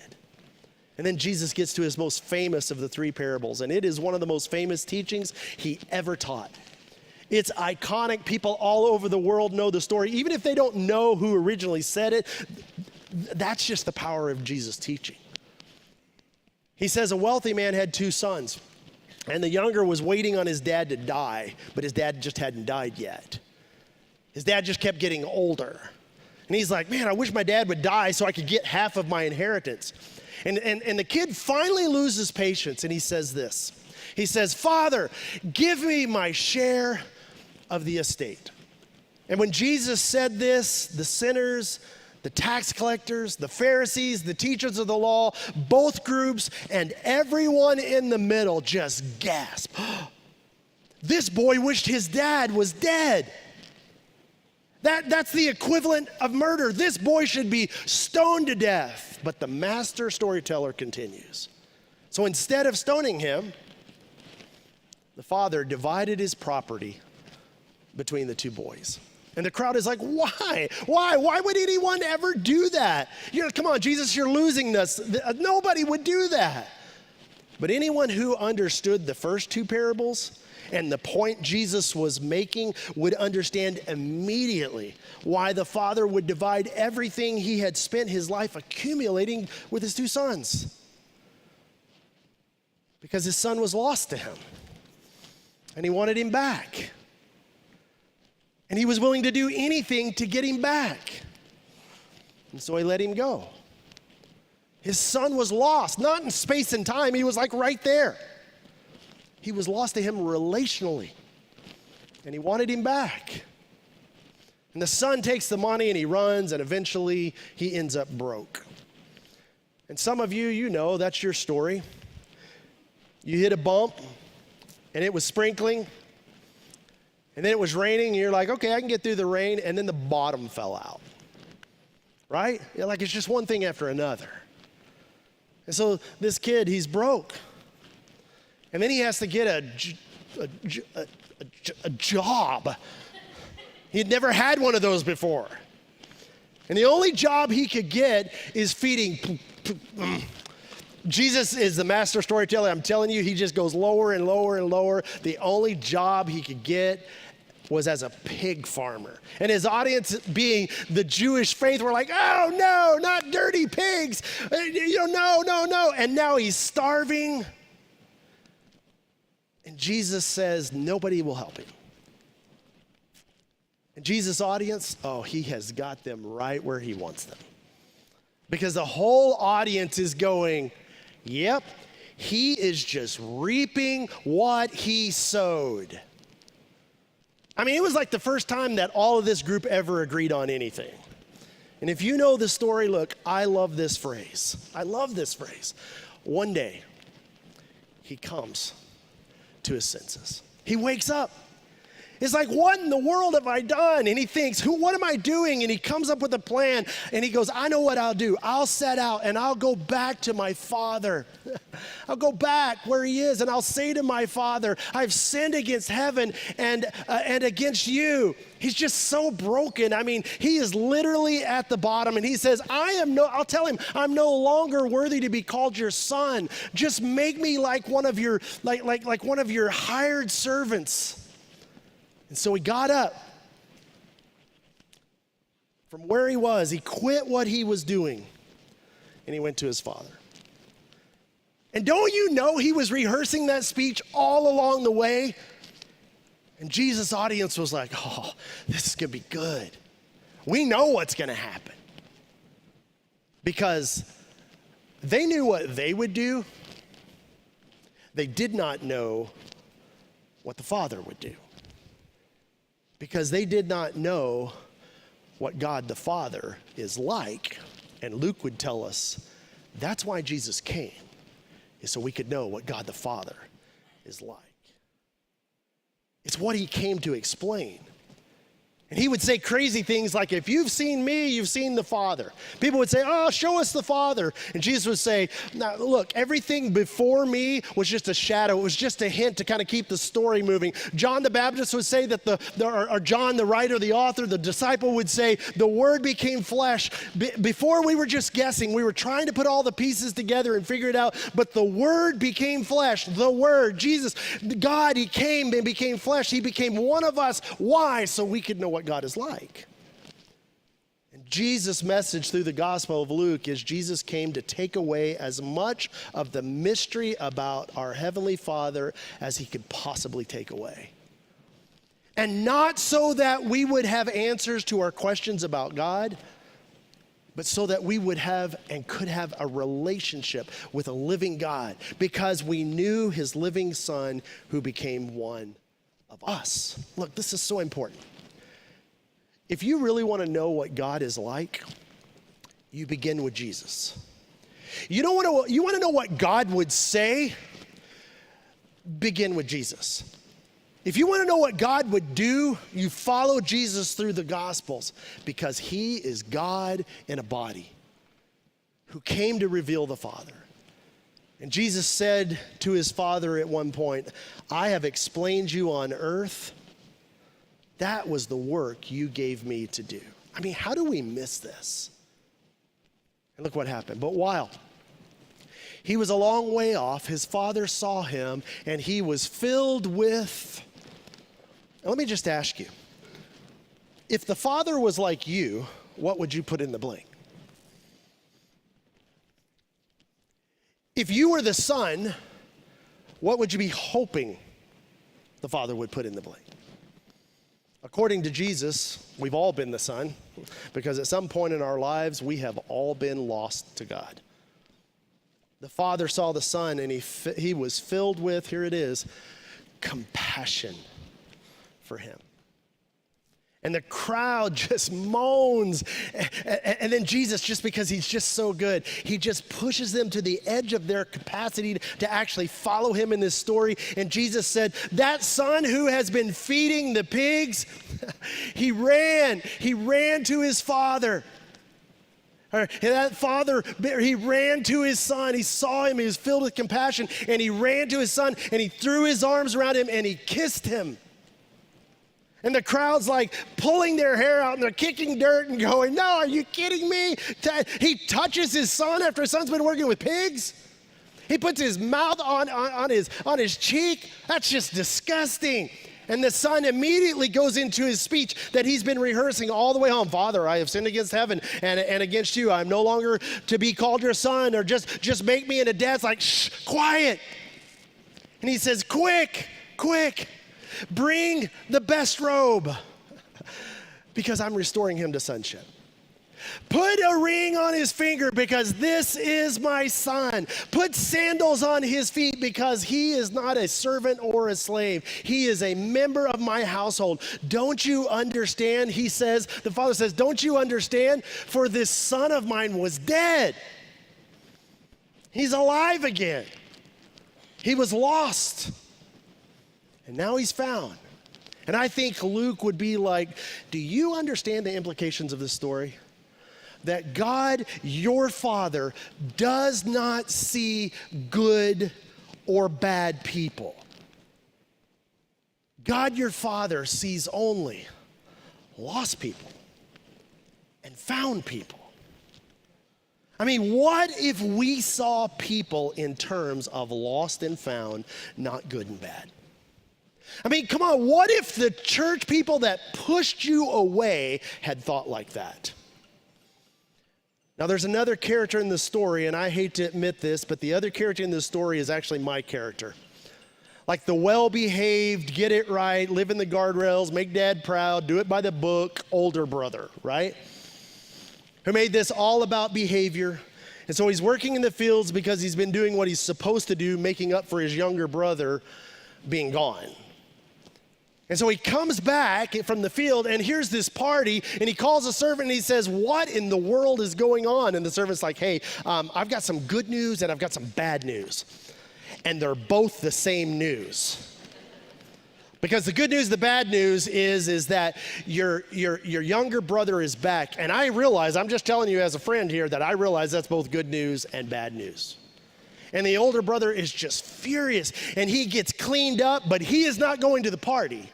And then Jesus gets to his most famous of the three parables, and it is one of the most famous teachings he ever taught. It's iconic. People all over the world know the story. Even if they don't know who originally said it, that's just the power of Jesus' teaching. He says a wealthy man had 2 sons, and the younger was waiting on his dad to die, but his dad just hadn't died yet. His dad just kept getting older. And he's like, man, I wish my dad would die so I could get half of my inheritance. And the kid finally loses patience, and he says this. He says, Father, give me my share of the estate. And when Jesus said this, the sinners, the tax collectors, the Pharisees, the teachers of the law, both groups, and everyone in the middle just gasped. This boy wished his dad was dead. That's the equivalent of murder. This boy should be stoned to death. But the master storyteller continues. So instead of stoning him, the father divided his property between the 2 boys. And the crowd is like, why? Why would anyone ever do that? Come on, Jesus, you're losing this. Nobody would do that. But anyone who understood the first 2 parables and the point Jesus was making would understand immediately why the father would divide everything he had spent his life accumulating with his 2 sons. Because his son was lost to him, and he wanted him back. And he was willing to do anything to get him back. And so he let him go. His son was lost, not in space and time. He was like right there. He was lost to him relationally. And he wanted him back. And the son takes the money and he runs, and eventually he ends up broke. And some of you, you know, that's your story. You hit a bump, and it was sprinkling. And then it was raining, and you're like, okay, I can get through the rain, and then the bottom fell out, right? Like it's just one thing after another. And so this kid, he's broke. And then he has to get a job. He had never had one of those before. And the only job he could get is feeding. Jesus is the master storyteller. I'm telling you, he just goes lower and lower and lower. The only job he could get was as a pig farmer. And his audience, being the Jewish faith, were like, oh no, not dirty pigs. No. And now he's starving. And Jesus says, nobody will help him. And Jesus' audience, oh, he has got them right where he wants them. Because the whole audience is going, yep, he is just reaping what he sowed. I mean, it was like the first time that all of this group ever agreed on anything. And if you know the story, look, I love this phrase. I love this phrase. One day, he comes to his senses. He wakes up. It's like, what in the world have I done? And he thinks, what am I doing? And he comes up with a plan, and he goes, I know what I'll do. I'll set out, and I'll go back to my father. I'll go back where he is, and I'll say to my father, I've sinned against heaven and against you. He's just so broken. I mean, he is literally at the bottom, and he says, I'll tell him, I'm no longer worthy to be called your son. Just make me like one of your, like one of your hired servants. And so he got up, from where he was. He quit what he was doing, and he went to his father. And don't you know he was rehearsing that speech all along the way? And Jesus' audience was like, oh, this is going to be good. We know what's going to happen. Because they knew what they would do. They did not know what the Father would do. Because they did not know what God the Father is like. And Luke would tell us that's why Jesus came, is so we could know what God the Father is like. It's what he came to explain. And he would say crazy things like, if you've seen me, you've seen the Father. People would say, oh, show us the Father. And Jesus would say, now look, everything before me was just a shadow. It was just a hint to kind of keep the story moving. John the Baptist would say that or John, the writer, the author, the disciple would say, the Word became flesh. Before we were just guessing, we were trying to put all the pieces together and figure it out, but the Word became flesh. The Word, Jesus, God, he came and became flesh. He became one of us. Why? So we could know what God is like. And Jesus' message through the Gospel of Luke is Jesus came to take away as much of the mystery about our Heavenly Father as he could possibly take away. And not so that we would have answers to our questions about God, but so that we would have and could have a relationship with a living God, because we knew his living Son who became one of us. Look, this is so important. If you really want to know what God is like, you begin with Jesus. You want to know what God would say? Begin with Jesus. If you want to know what God would do, you follow Jesus through the Gospels, because he is God in a body who came to reveal the Father. And Jesus said to his Father at one point, I have explained you on earth. That was the work you gave me to do. I mean, how do we miss this? And look what happened. But while he was a long way off, his father saw him, and he was filled with... Now, let me just ask you, if the Father was like you, what would you put in the blank? If you were the Son, what would you be hoping the Father would put in the blank? According to Jesus, we've all been the Son, because at some point in our lives, we have all been lost to God. The Father saw the Son, and he was filled with, here it is, compassion for him. And the crowd just moans. And then Jesus, just because he's just so good, he just pushes them to the edge of their capacity to actually follow him in this story. And Jesus said, that son who has been feeding the pigs, he ran to his father. That father, he ran to his son. He saw him, he was filled with compassion, and he ran to his son, and he threw his arms around him, and he kissed him. And the crowd's like pulling their hair out, and they're kicking dirt and going, no, are you kidding me? He touches his son after his son's been working with pigs? He puts his mouth on his cheek? That's just disgusting. And the son immediately goes into his speech that he's been rehearsing all the way home. Father, I have sinned against heaven and against you. I'm no longer to be called your son, or just make me into dad's. Like, shh, quiet. And he says, quick, bring the best robe, because I'm restoring him to sonship. Put a ring on his finger, because this is my son. Put sandals on his feet, because he is not a servant or a slave. He is a member of my household. Don't you understand? He says, the father says, don't you understand? For this son of mine was dead. He's alive again. He was lost, and now he's found. And I think Luke would be like, do you understand the implications of this story? That God, your Father, does not see good or bad people. God, your Father, sees only lost people and found people. I mean, what if we saw people in terms of lost and found, not good and bad? I mean, come on, what if the church people that pushed you away had thought like that? Now, there's another character in the story, and I hate to admit this, but the other character in the story is actually my character. Like the well-behaved, get it right, live in the guardrails, make dad proud, do it by the book, older brother, right? Who made this all about behavior. And so he's working in the fields because he's been doing what he's supposed to do, making up for his younger brother being gone. And so he comes back from the field, and here's this party, and he calls a servant, and he says, what in the world is going on? And the servant's like, hey, I've got some good news, and I've got some bad news. And they're both the same news. Because the good news, the bad news is that your younger brother is back. And I realize, I'm just telling you as a friend here, that I realize that's both good news and bad news. And the older brother is just furious, and he gets cleaned up, but he is not going to the party.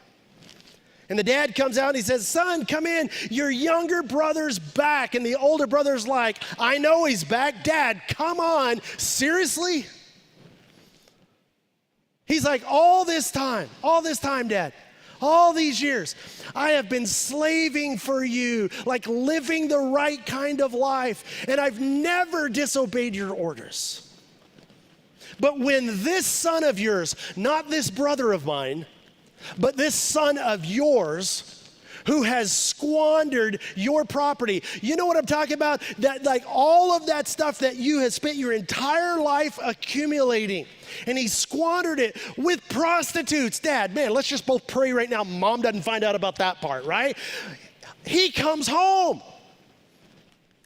And the dad comes out and he says, son, come in, your younger brother's back. And the older brother's like, I know he's back. Dad, come on, seriously? He's like, all this time, Dad, all these years, I have been slaving for you, like living the right kind of life, and I've never disobeyed your orders. But when this son of yours, not this brother of mine, but this son of yours, who has squandered your property. You know what I'm talking about? That, like, all of that stuff that you have spent your entire life accumulating, and he squandered it with prostitutes. Dad, man, let's just both pray right now Mom doesn't find out about that part, right? He comes home.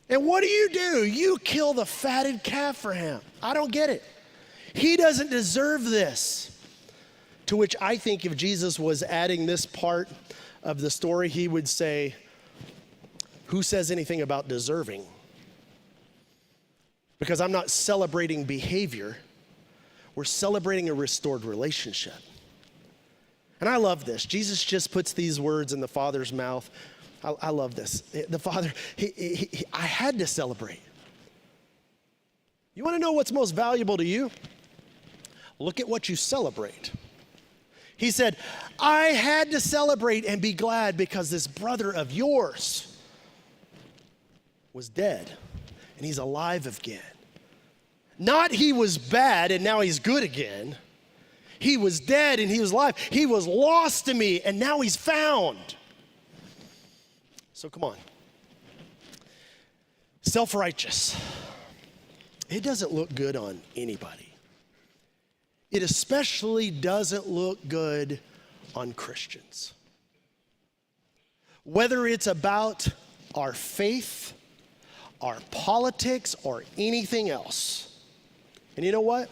And what do? You kill the fatted calf for him. I don't get it. He doesn't deserve this. To which I think if Jesus was adding this part of the story, he would say, who says anything about deserving? Because I'm not celebrating behavior. We're celebrating a restored relationship. And I love this. Jesus just puts these words in the Father's mouth. I love this. The Father, I had to celebrate. You want to know what's most valuable to you? Look at what you celebrate. He said, I had to celebrate and be glad because this brother of yours was dead and he's alive again. Not he was bad and now he's good again. He was dead and he was alive. He was lost to me and now he's found. So come on. Self-righteous. It doesn't look good on anybody. It especially doesn't look good on Christians. Whether it's about our faith, our politics, or anything else. And you know what?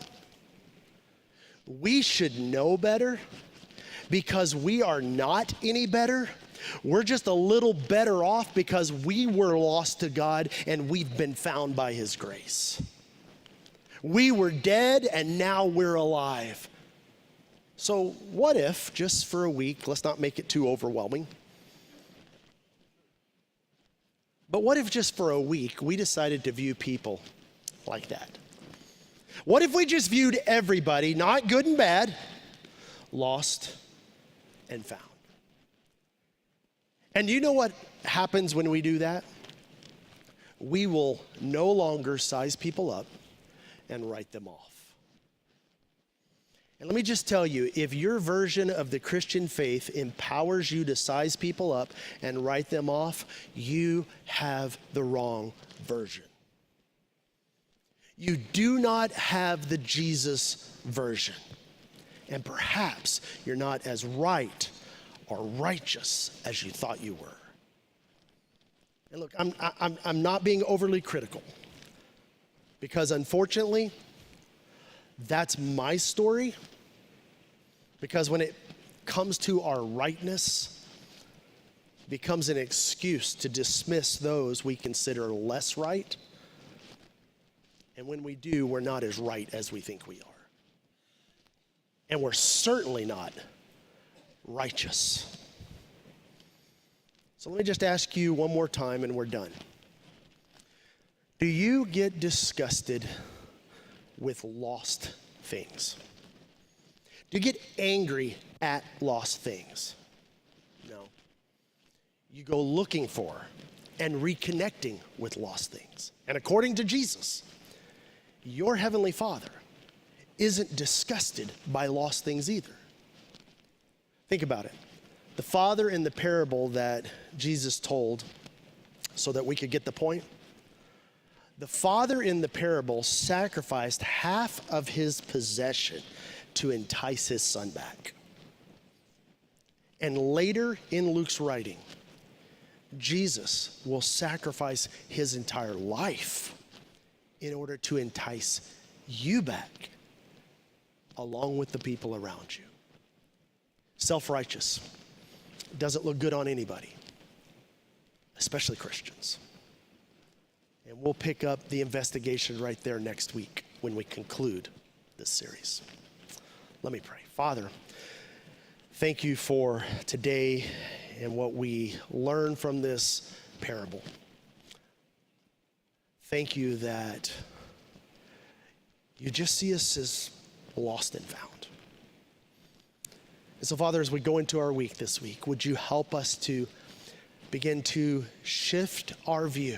We should know better because we are not any better. We're just a little better off because we were lost to God and we've been found by His grace. We were dead and now we're alive. So what if, just for a week, let's not make it too overwhelming, but what if just for a week we decided to view people like that? What if we just viewed everybody, not good and bad, lost and found? And you know what happens when we do that? We will no longer size people up and write them off. And let me just tell you, if your version of the Christian faith empowers you to size people up and write them off, you have the wrong version. You do not have the Jesus version. And perhaps you're not as right or righteous as you thought you were. And look, I'm not being overly critical. Because unfortunately, that's my story. Because when it comes to our rightness, it becomes an excuse to dismiss those we consider less right. And when we do, we're not as right as we think we are. And we're certainly not righteous. So let me just ask you one more time and we're done. Do you get disgusted with lost things? Do you get angry at lost things? No. You go looking for and reconnecting with lost things. And according to Jesus, your heavenly Father isn't disgusted by lost things either. Think about it. The father in the parable that Jesus told, so that we could get the point, the father in the parable sacrificed half of his possession to entice his son back. And later in Luke's writing, Jesus will sacrifice his entire life in order to entice you back along with the people around you. Self-righteous doesn't look good on anybody, especially Christians. And we'll pick up the investigation right there next week when we conclude this series. Let me pray. Father, thank you for today and what we learn from this parable. Thank you that you just see us as lost and found. And so, Father, as we go into our week this week, would you help us to begin to shift our view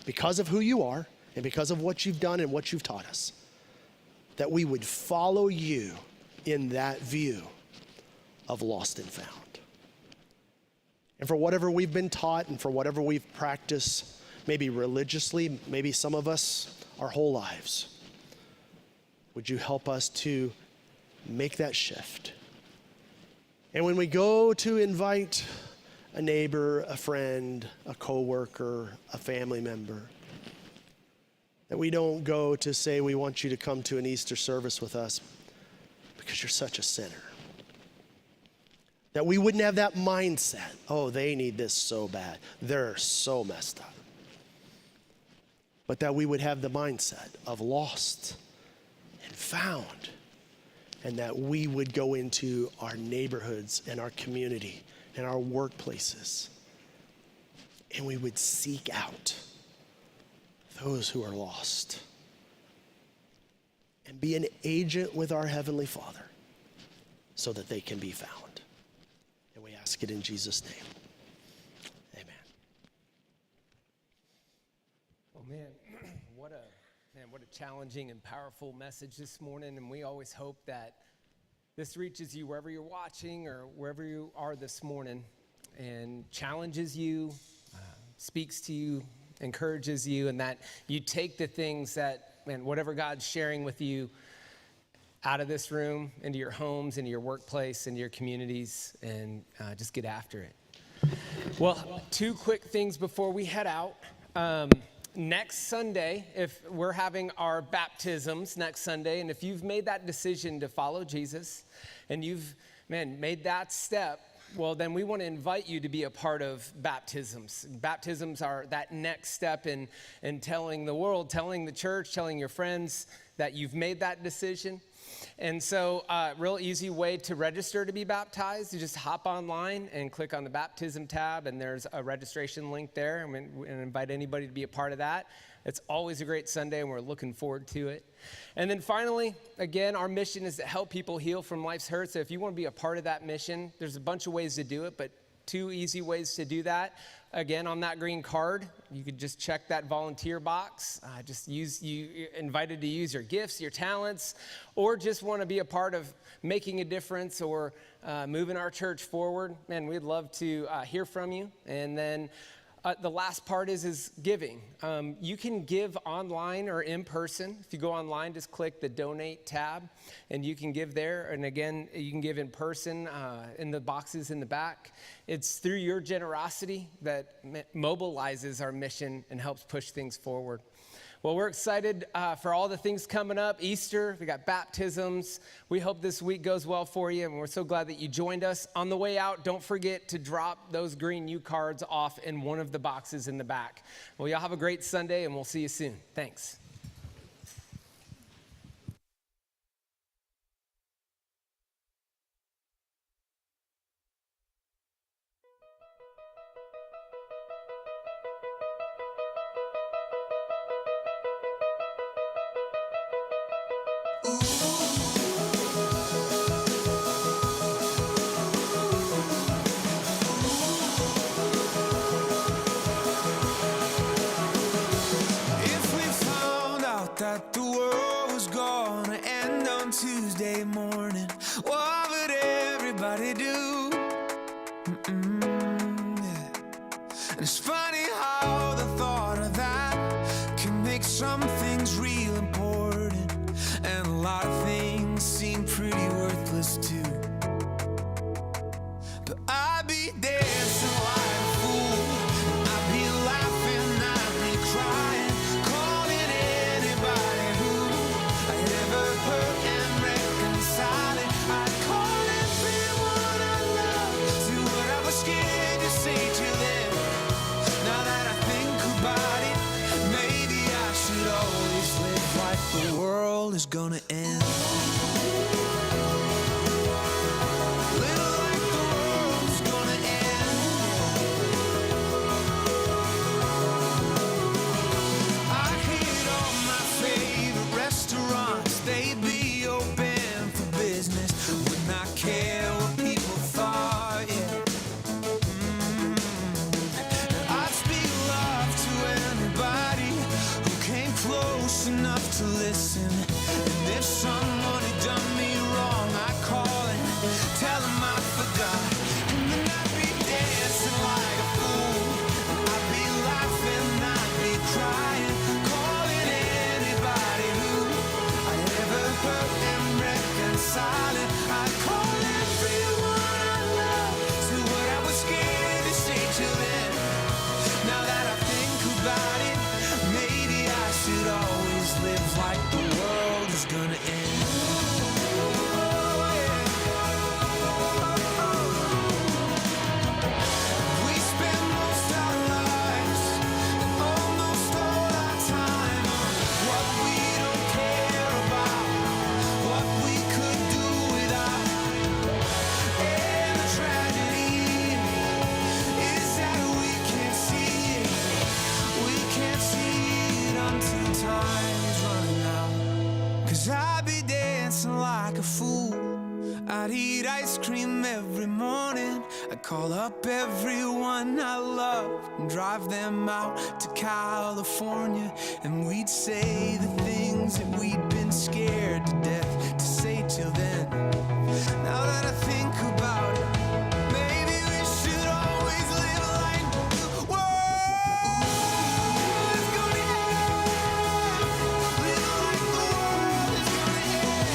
because of who you are and because of what you've done and what you've taught us, that we would follow you in that view of lost and found. And for whatever we've been taught and for whatever we've practiced, maybe religiously, maybe some of us our whole lives, would you help us to make that shift? And when we go to invite a neighbor, a friend, a coworker, a family member, that we don't go to say we want you to come to an Easter service with us because you're such a sinner. That we wouldn't have that mindset, oh, they need this so bad. They're so messed up. But that we would have the mindset of lost and found, and that we would go into our neighborhoods and our community and our workplaces, and we would seek out those who are lost and be an agent with our Heavenly Father so that they can be found. And we ask it in Jesus' name. Amen. Oh man, what a challenging and powerful message this morning. And we always hope that this reaches you wherever you're watching or wherever you are this morning and challenges you, speaks to you, encourages you, and that you take the things that, man, whatever God's sharing with you out of this room, into your homes, into your workplace, into your communities, and just get after it. Well, two quick things before we head out. Next Sunday, if we're having our baptisms next Sunday, and if you've made that decision to follow Jesus and you've, made that step, well, then we want to invite you to be a part of baptisms. Baptisms are that next step in telling the world, telling the church, telling your friends that you've made that decision. And so real easy way to register to be baptized, you just hop online and click on the baptism tab, and there's a registration link there, and invite anybody to be a part of that. It's always a great Sunday, and we're looking forward to it. And then finally, again, our mission is to help people heal from life's hurt. So if you want to be a part of that mission, there's a bunch of ways to do it, but 2 easy ways to do that. Again, on that green card, you could just check that volunteer box. You're invited to use your gifts, your talents, or just want to be a part of making a difference or moving our church forward. Man, we'd love to hear from you. And then the last part is giving. You can give online or in person. If you go online, just click the donate tab and you can give there. And again, you can give in person in the boxes in the back. It's through your generosity that mobilizes our mission and helps push things forward. Well, we're excited for all the things coming up. Easter, we got baptisms. We hope this week goes well for you, and we're so glad that you joined us. On the way out, don't forget to drop those green U cards off in one of the boxes in the back. Well, y'all have a great Sunday, and we'll see you soon. Thanks. that the world was gonna end on Tuesday morning, what would everybody do? Yeah. And it's funny how the thought of that can make some things real important, and a lot of things seem pretty worthless too. But I'd be dancing like a fool, I'd be laughing, I'd be crying, calling anybody who I ever hurt and reconciling. I'd call everyone I love to what I was scared to say to them. Now that I think about it, maybe I should always live like the world is gonna end. Live like the world's gonna end. I hit all my favorite restaurants, they'd be open for business. Would not care what people thought, yeah. I'd speak love to anybody who came close enough to listen. And if someone had done me wrong, I'd call and tell them I forgot. And then I'd be dancing like a fool, I'd be laughing, I'd be crying, calling anybody who I ever hurt and reconciling. I'd call everyone I love to what I was scared to say to them. Now that I think about it, maybe I should always live like the world is gonna end. We spend most our lives and almost all our time on what we don't care about, what we could do without. And the tragedy is that we can't see it. We can't see it until time is running out. 'Cause I'd be dancing like a fool, I'd eat ice cream every morning, I'd call up everyone I love and drive them out to California, and we'd say the things that we'd been scared to death to say till then. Now that I think about it, maybe we should always live like the world is gonna end. Live like the world is gonna end.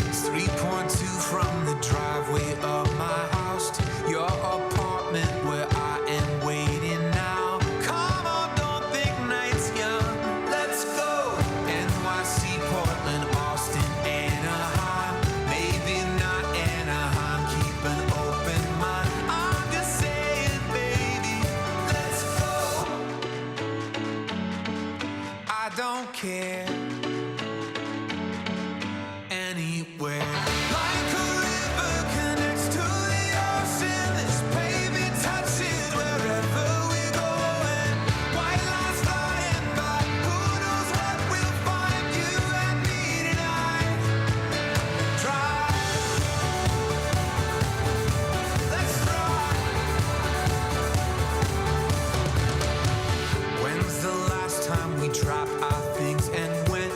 It's 3.2 from the driveway of my house to your apartment where I am waiting now. Come on, don't think night's young. Let's go. NYC, Portland, Austin, Anaheim. Maybe not Anaheim. Keep an open mind. I'm just saying, baby, let's go. I don't care. Anywhere. Like a river connects to the ocean, this pavement touches wherever we go. And white lines flying by, who knows what we'll find. You and me tonight. Drive. Let's drive. When's the last time we dropped our things and went?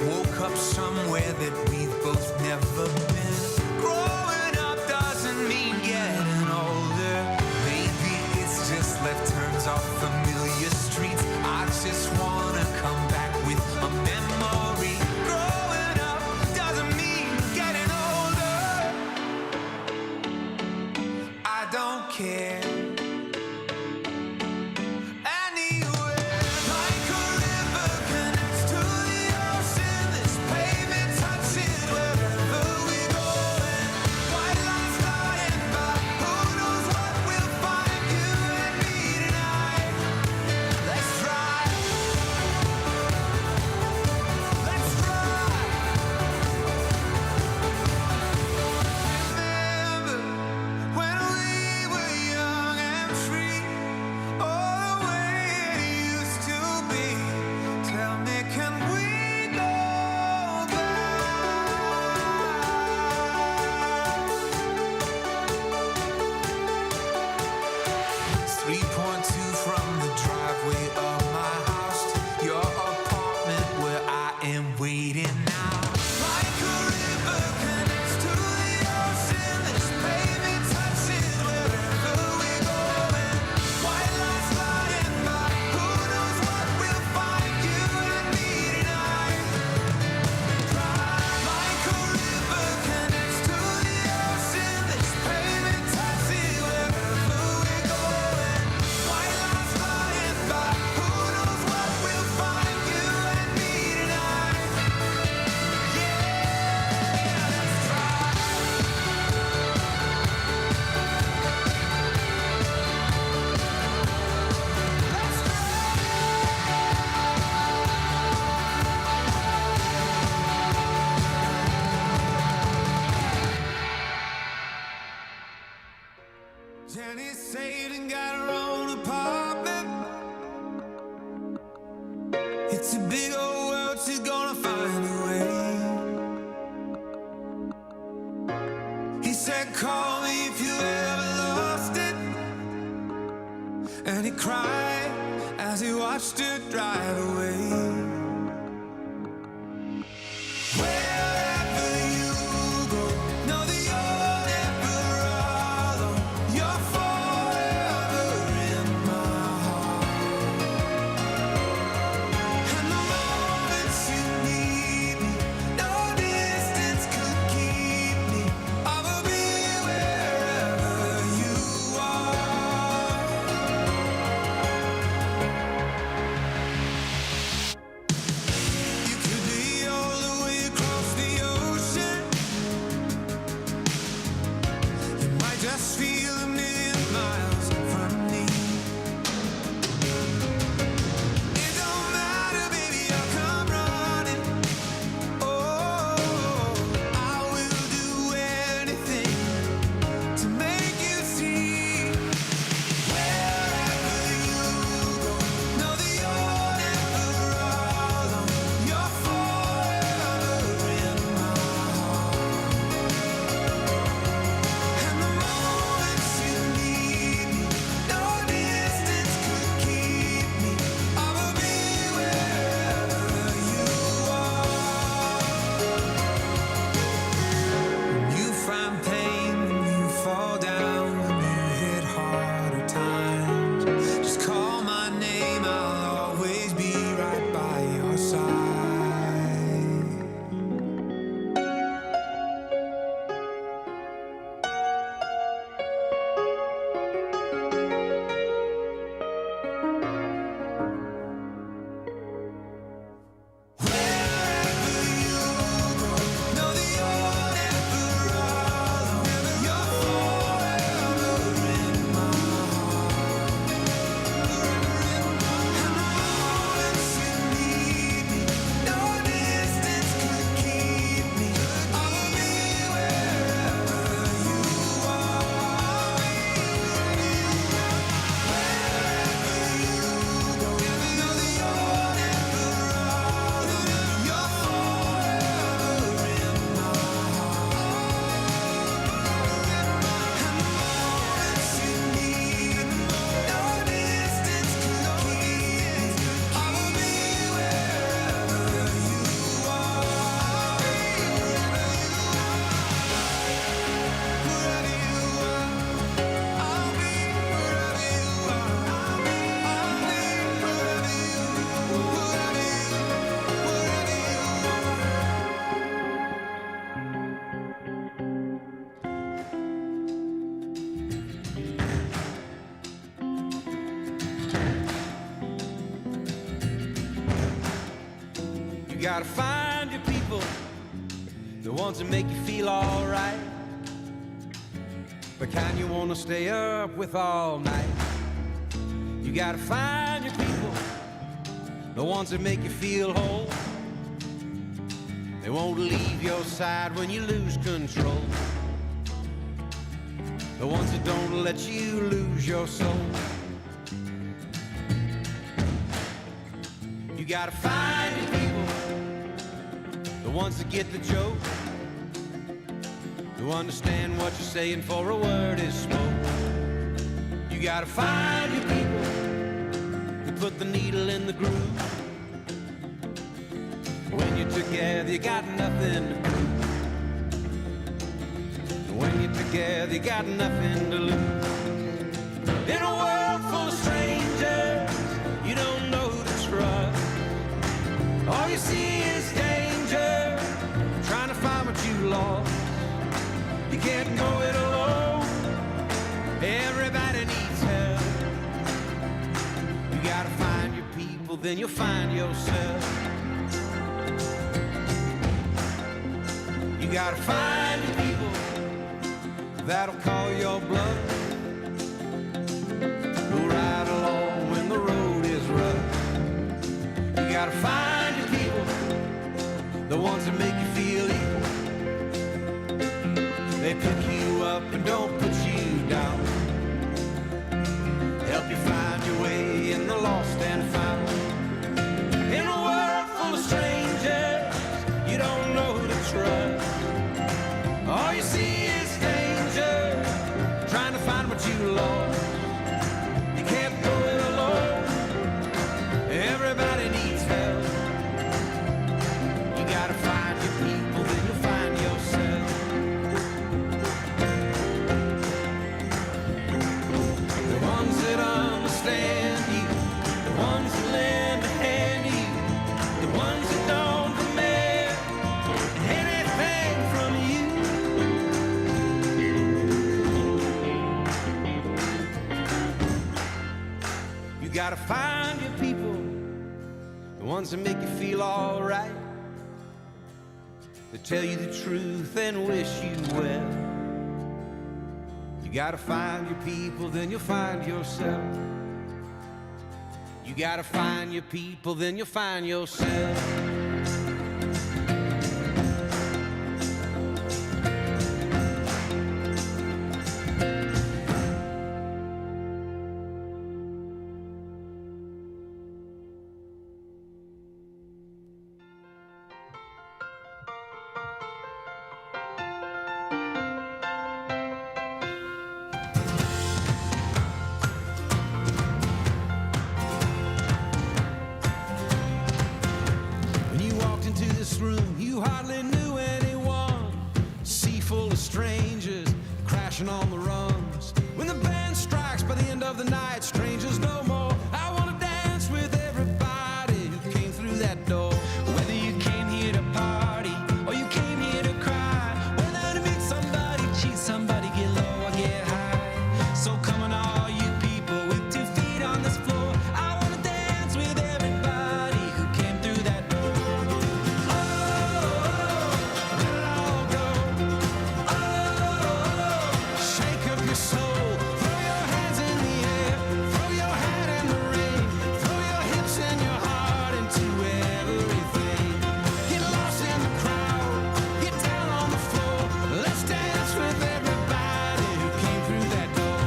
Woke up somewhere that we've both never been. Growing up doesn't mean getting older. Maybe it's just left turns off familiar streets. I just wanna come back with a memory. Growing up doesn't mean getting older. I don't care. Anywhere. Like a river connects to the ocean, this pavement touches needing now. Like a river connects to the ocean, this pavement touches wherever we're going. White lights flying by, who knows what we'll find, you and me tonight. Like a river connects to the ocean, this pavement touches wherever we're going. White lights flying by, who knows what we'll find, you and me tonight. Yeah, let's try. Jenny's saved and got her own apartment. It's a big old world, she's gonna find a way. He said, call me if you ever lost it. And he cried as he watched her drive away. Wherever you go, know that you're never alone. You're forever in my heart. And the moments you need me, no distance could keep me. I will be wherever you are. You could be all the way across the ocean. You might just feel a million miles from me. It don't matter, baby, I'll come running. Oh, I will do anything to make you see. Wherever you go, know that you're never alone. You're forever in my heart. And the moments you need me, no distance could keep me. I will be wherever you are. When you find pain, when you fall down, when you hit harder times, just call my name, I'll always be right by your side. Wherever you go, know that you're never alone. You're forever in my heart. And the moments you need me, no distance could keep me. I will be wherever you are. Wherever you go, know that you're never alone. You're forever in my heart. And the moments you need me, no distance could keep me. I will be wherever you are. Wherever you are, I'll be wherever you are. I'll be wherever you You gotta find your people, the ones that make you feel alright, the kind you wanna stay up with all night. You gotta find your people, the ones that make you feel whole. They won't leave your side when you lose control. The ones that don't let you lose your soul. You gotta find your people, the ones that get the joke, who understand what you're saying for a word is spoke. You gotta find your people who put the needle in the groove. When you're together, you got nothing to prove. When you're together, you got nothing to lose. In a world full of strangers, you don't know who to trust. All you see is danger, trying to find what you lost. You can't go it alone. Everybody needs help. You gotta find your people, then you'll find yourself. You gotta find your people that'll call your bluff, who'll ride along when the road is rough. You gotta find your people, the ones that make you feel equal. They pick you up and don't put you down. Help you find your way in the lost and found. In a world full of strangers, you don't know who to trust. All you see is danger, trying to find what you lost. You can't go it alone. Everybody needs help. You gotta find your people, then you'll find yourself. The ones that understand you, the ones that lend a hand to you, the ones that don't demand anything from you. You gotta find your people, the ones that make you feel alright, that tell you the truth and wish you well. You gotta find your people, then you'll find yourself. You gotta find your people, then you'll find yourself. When you walked into this room, you hardly knew anyone. Sea full of strangers crashing on the rungs. When the band strikes by the end of the night, strangers no more. I wanna dance with everybody who came through that door. Whether you came here to party or you came here to cry, whether to meet somebody, cheat somebody, get low or get high. So come on, all you people with 2 feet on this floor. I wanna dance with everybody who came through that door. Oh, let it all go. Oh, shake up your soul. Throw your hands in the air. Throw your hat in the rain. Throw your hips and your heart into everything. Get lost in the crowd. Get down on the floor. Let's dance with everybody who came through that door.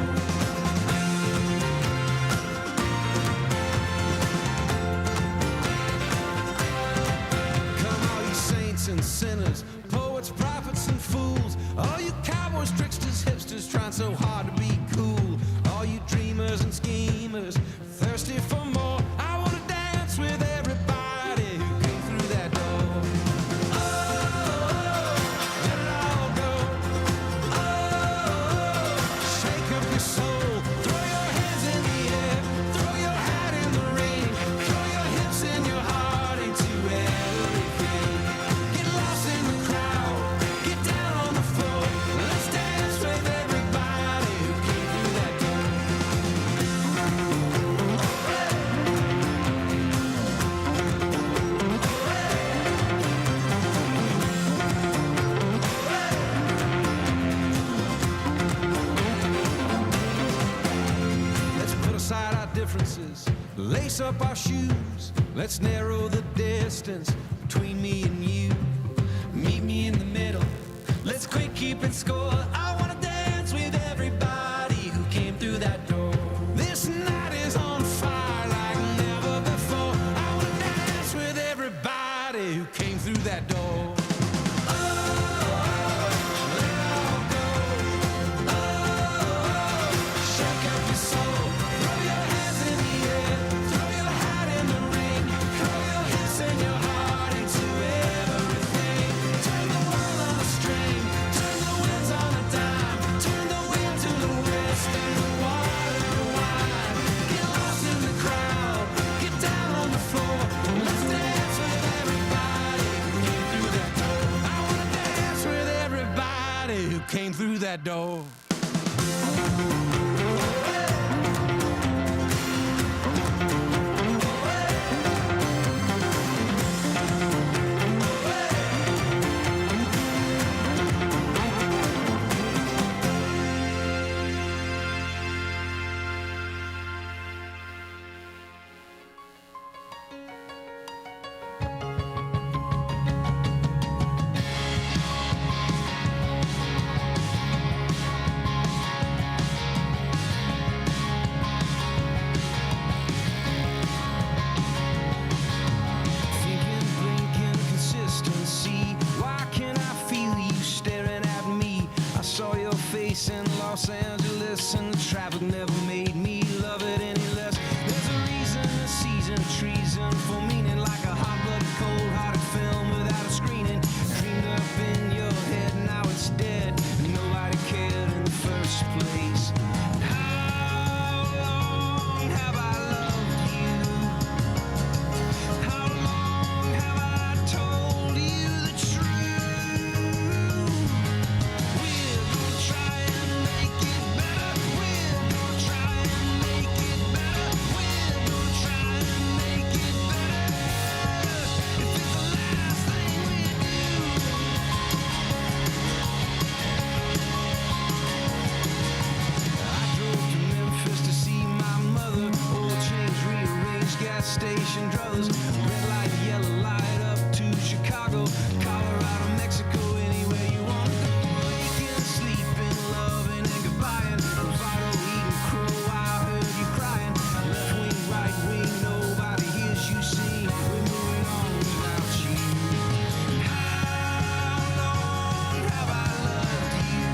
Come, all you saints and sinners, poets, prophets, and fools. All you cowboys, tricksters, hipsters, trying so hard to be cool. All you dreamers and schemers, thirsty for more. I wanna dance with everybody who came through that door. Oh, let it all go. Oh, shake up your soul. Throw your hands in the air. Throw your hat in the rain. Throw your hips and your heart into everything. Get lost in the crowd. Get down on the floor. Let's dance with everybody who came through that door. Let's put aside our differences, lace up our shoes. Let's narrow the distance between me and you. Meet me in the middle. Let's quit keeping score. I wanna dance with everybody who came through that door. This night is on fire like never before. I wanna dance with everybody who came through that door. Oh, let it all go. Oh, shake up your soul. Throw your hands in the air. Throw your hat in the ring. Throw your hips and your heart into you came through that door. Thinking, blinking, consistency. Why can't I feel you staring at me? I saw your face in Los Angeles, and the traffic never made me love it any less. There's a reason, a season, treason for meaning, like a hot-blooded, cold-hearted film without a screening. Dreamed up in your head, now it's dead. Nobody cared in the first place. How long have I loved you? How long have I told you the truth? We're gonna try and make it better. We're gonna try and make it better. We're gonna try and make it better. If it's the last thing we do. I drove to Memphis to see my mother. Oil change, rearranged, gas station druthers. Red light, yellow light up to Chicago, Colorado, Mexico, anywhere you wanna go. Waking, sleeping, loving, and goodbying. Bravado, eating crow, I heard you crying. Left wing, right wing, nobody hears you sing. We're moving on without you. How long have I loved you?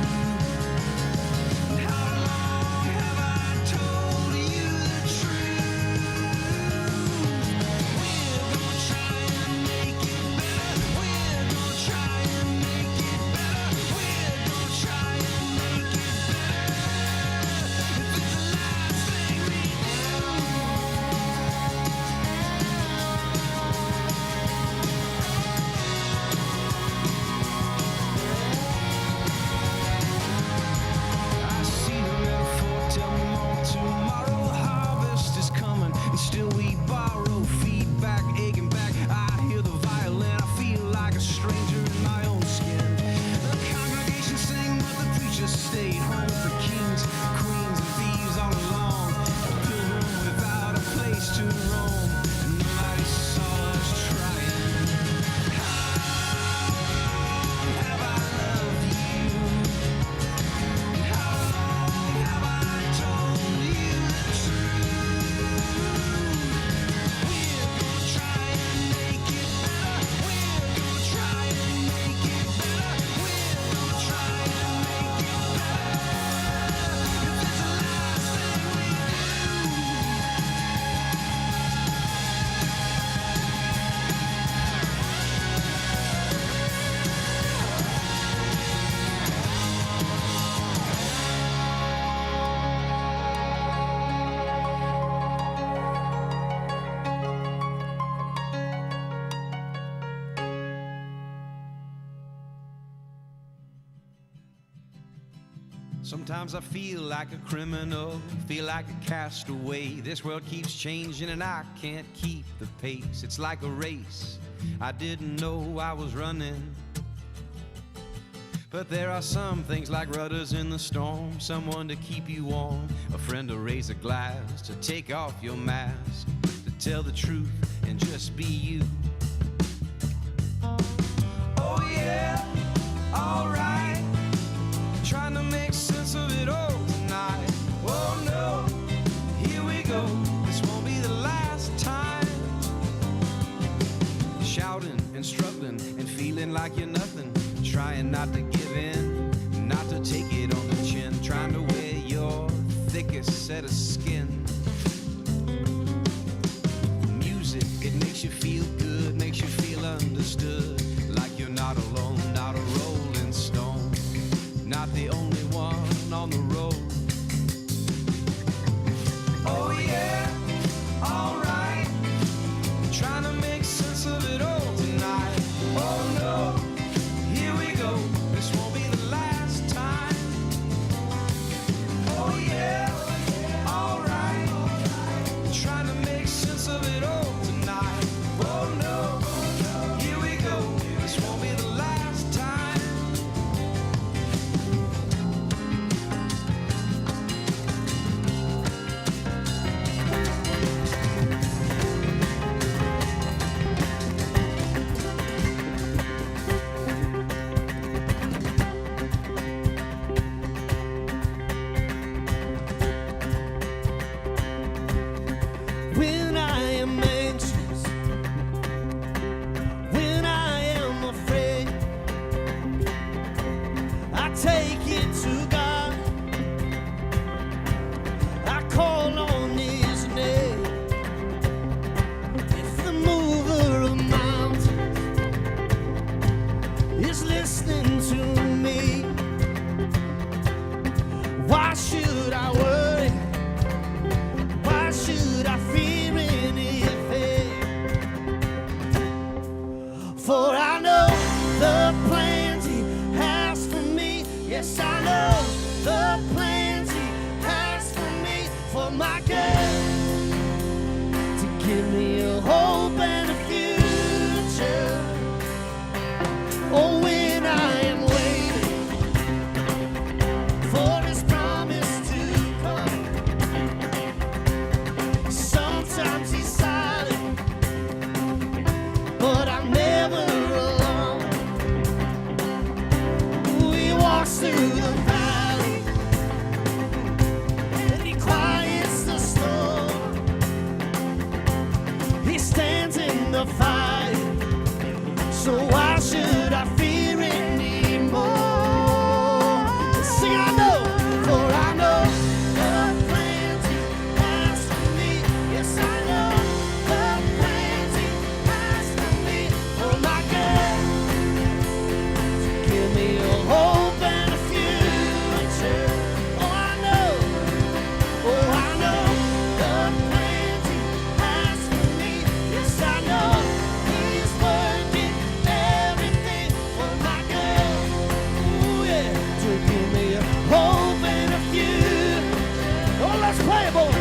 How long have I told you the truth? We're gonna try and make it better. We're gonna try and make it better. We're gonna try and make it better. If it's the last thing we I see the metaphor, tell me more tomorrow. Harvest is coming, and still we borrow. Feedback, aching back. I hear the violin, I feel like a stranger in my own skin. The congregation sang, but the preacher stayed home for kings, queens, and thieves all along. A pilgrim without a place to roam, and nobody saw us trying. How long have I loved you? How long have I told you the truth? We're gonna try and make it better. We're gonna try and make it better. We're gonna try and make it better. If it's the last thing we Sometimes I feel like a criminal, feel like a castaway. This world keeps changing and I can't keep the pace. It's like a race, I didn't know I was running. But there are some things like rudders in the storm, someone to keep you warm, a friend to raise a glass, to take off your mask, to tell the truth and just be you. Oh yeah, alright. Trying to make sense of it all tonight. Oh no, here we go. This won't be the last time. Shouting and struggling and feeling like you're nothing. Trying not to give in, not to take it on the chin. Trying to wear your thickest set of skin. Music, it makes you feel good, makes you feel understood. Like you're not alone, not a rolling stone, not the only one on the road. Oh yeah, alright. Trying to make sense of it all tonight. Oh no, here we go. This won't be the last time. is listening to me. Why should I worry? Why should I fear anything? For I know the plans He has for me. Yes, I know the plans He has for me, for my good, to give me a hope and a future. Oh, when I am waiting for His promise to come, sometimes He's silent, but I'm never alone. He walks through the valley and He quiets the storm. He stands in the fire, so why should I fear anymore? Sing, I know, for I know the plans He has for me. Yes, I know the plans He has for me, for my good, to give me a hope and a future. Oh, I know the plans He has for me. Yes, I know He's working everything for my good. Ooh, yeah, to give me a hope and a future. Oh, let's play it, boy.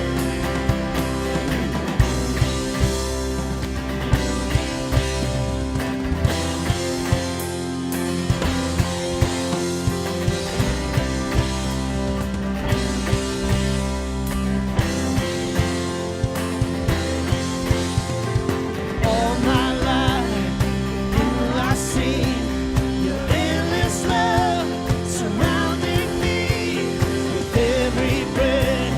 All my life, I see Your endless love surrounding me. With every breath,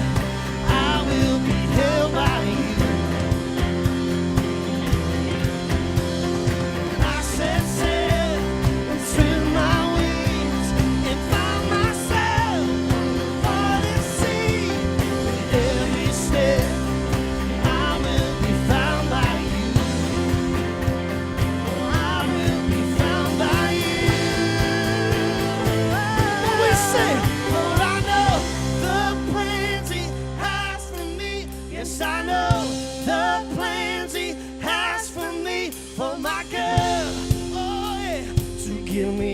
I will be held by You. I set sail and spread my wings and found myself on the farthest sea. With every step, I will be found by You. I will be found by You. We say, for I know the plans He has for me. Yes, I know the plans He has for me, for my good. Oh, yeah, to give me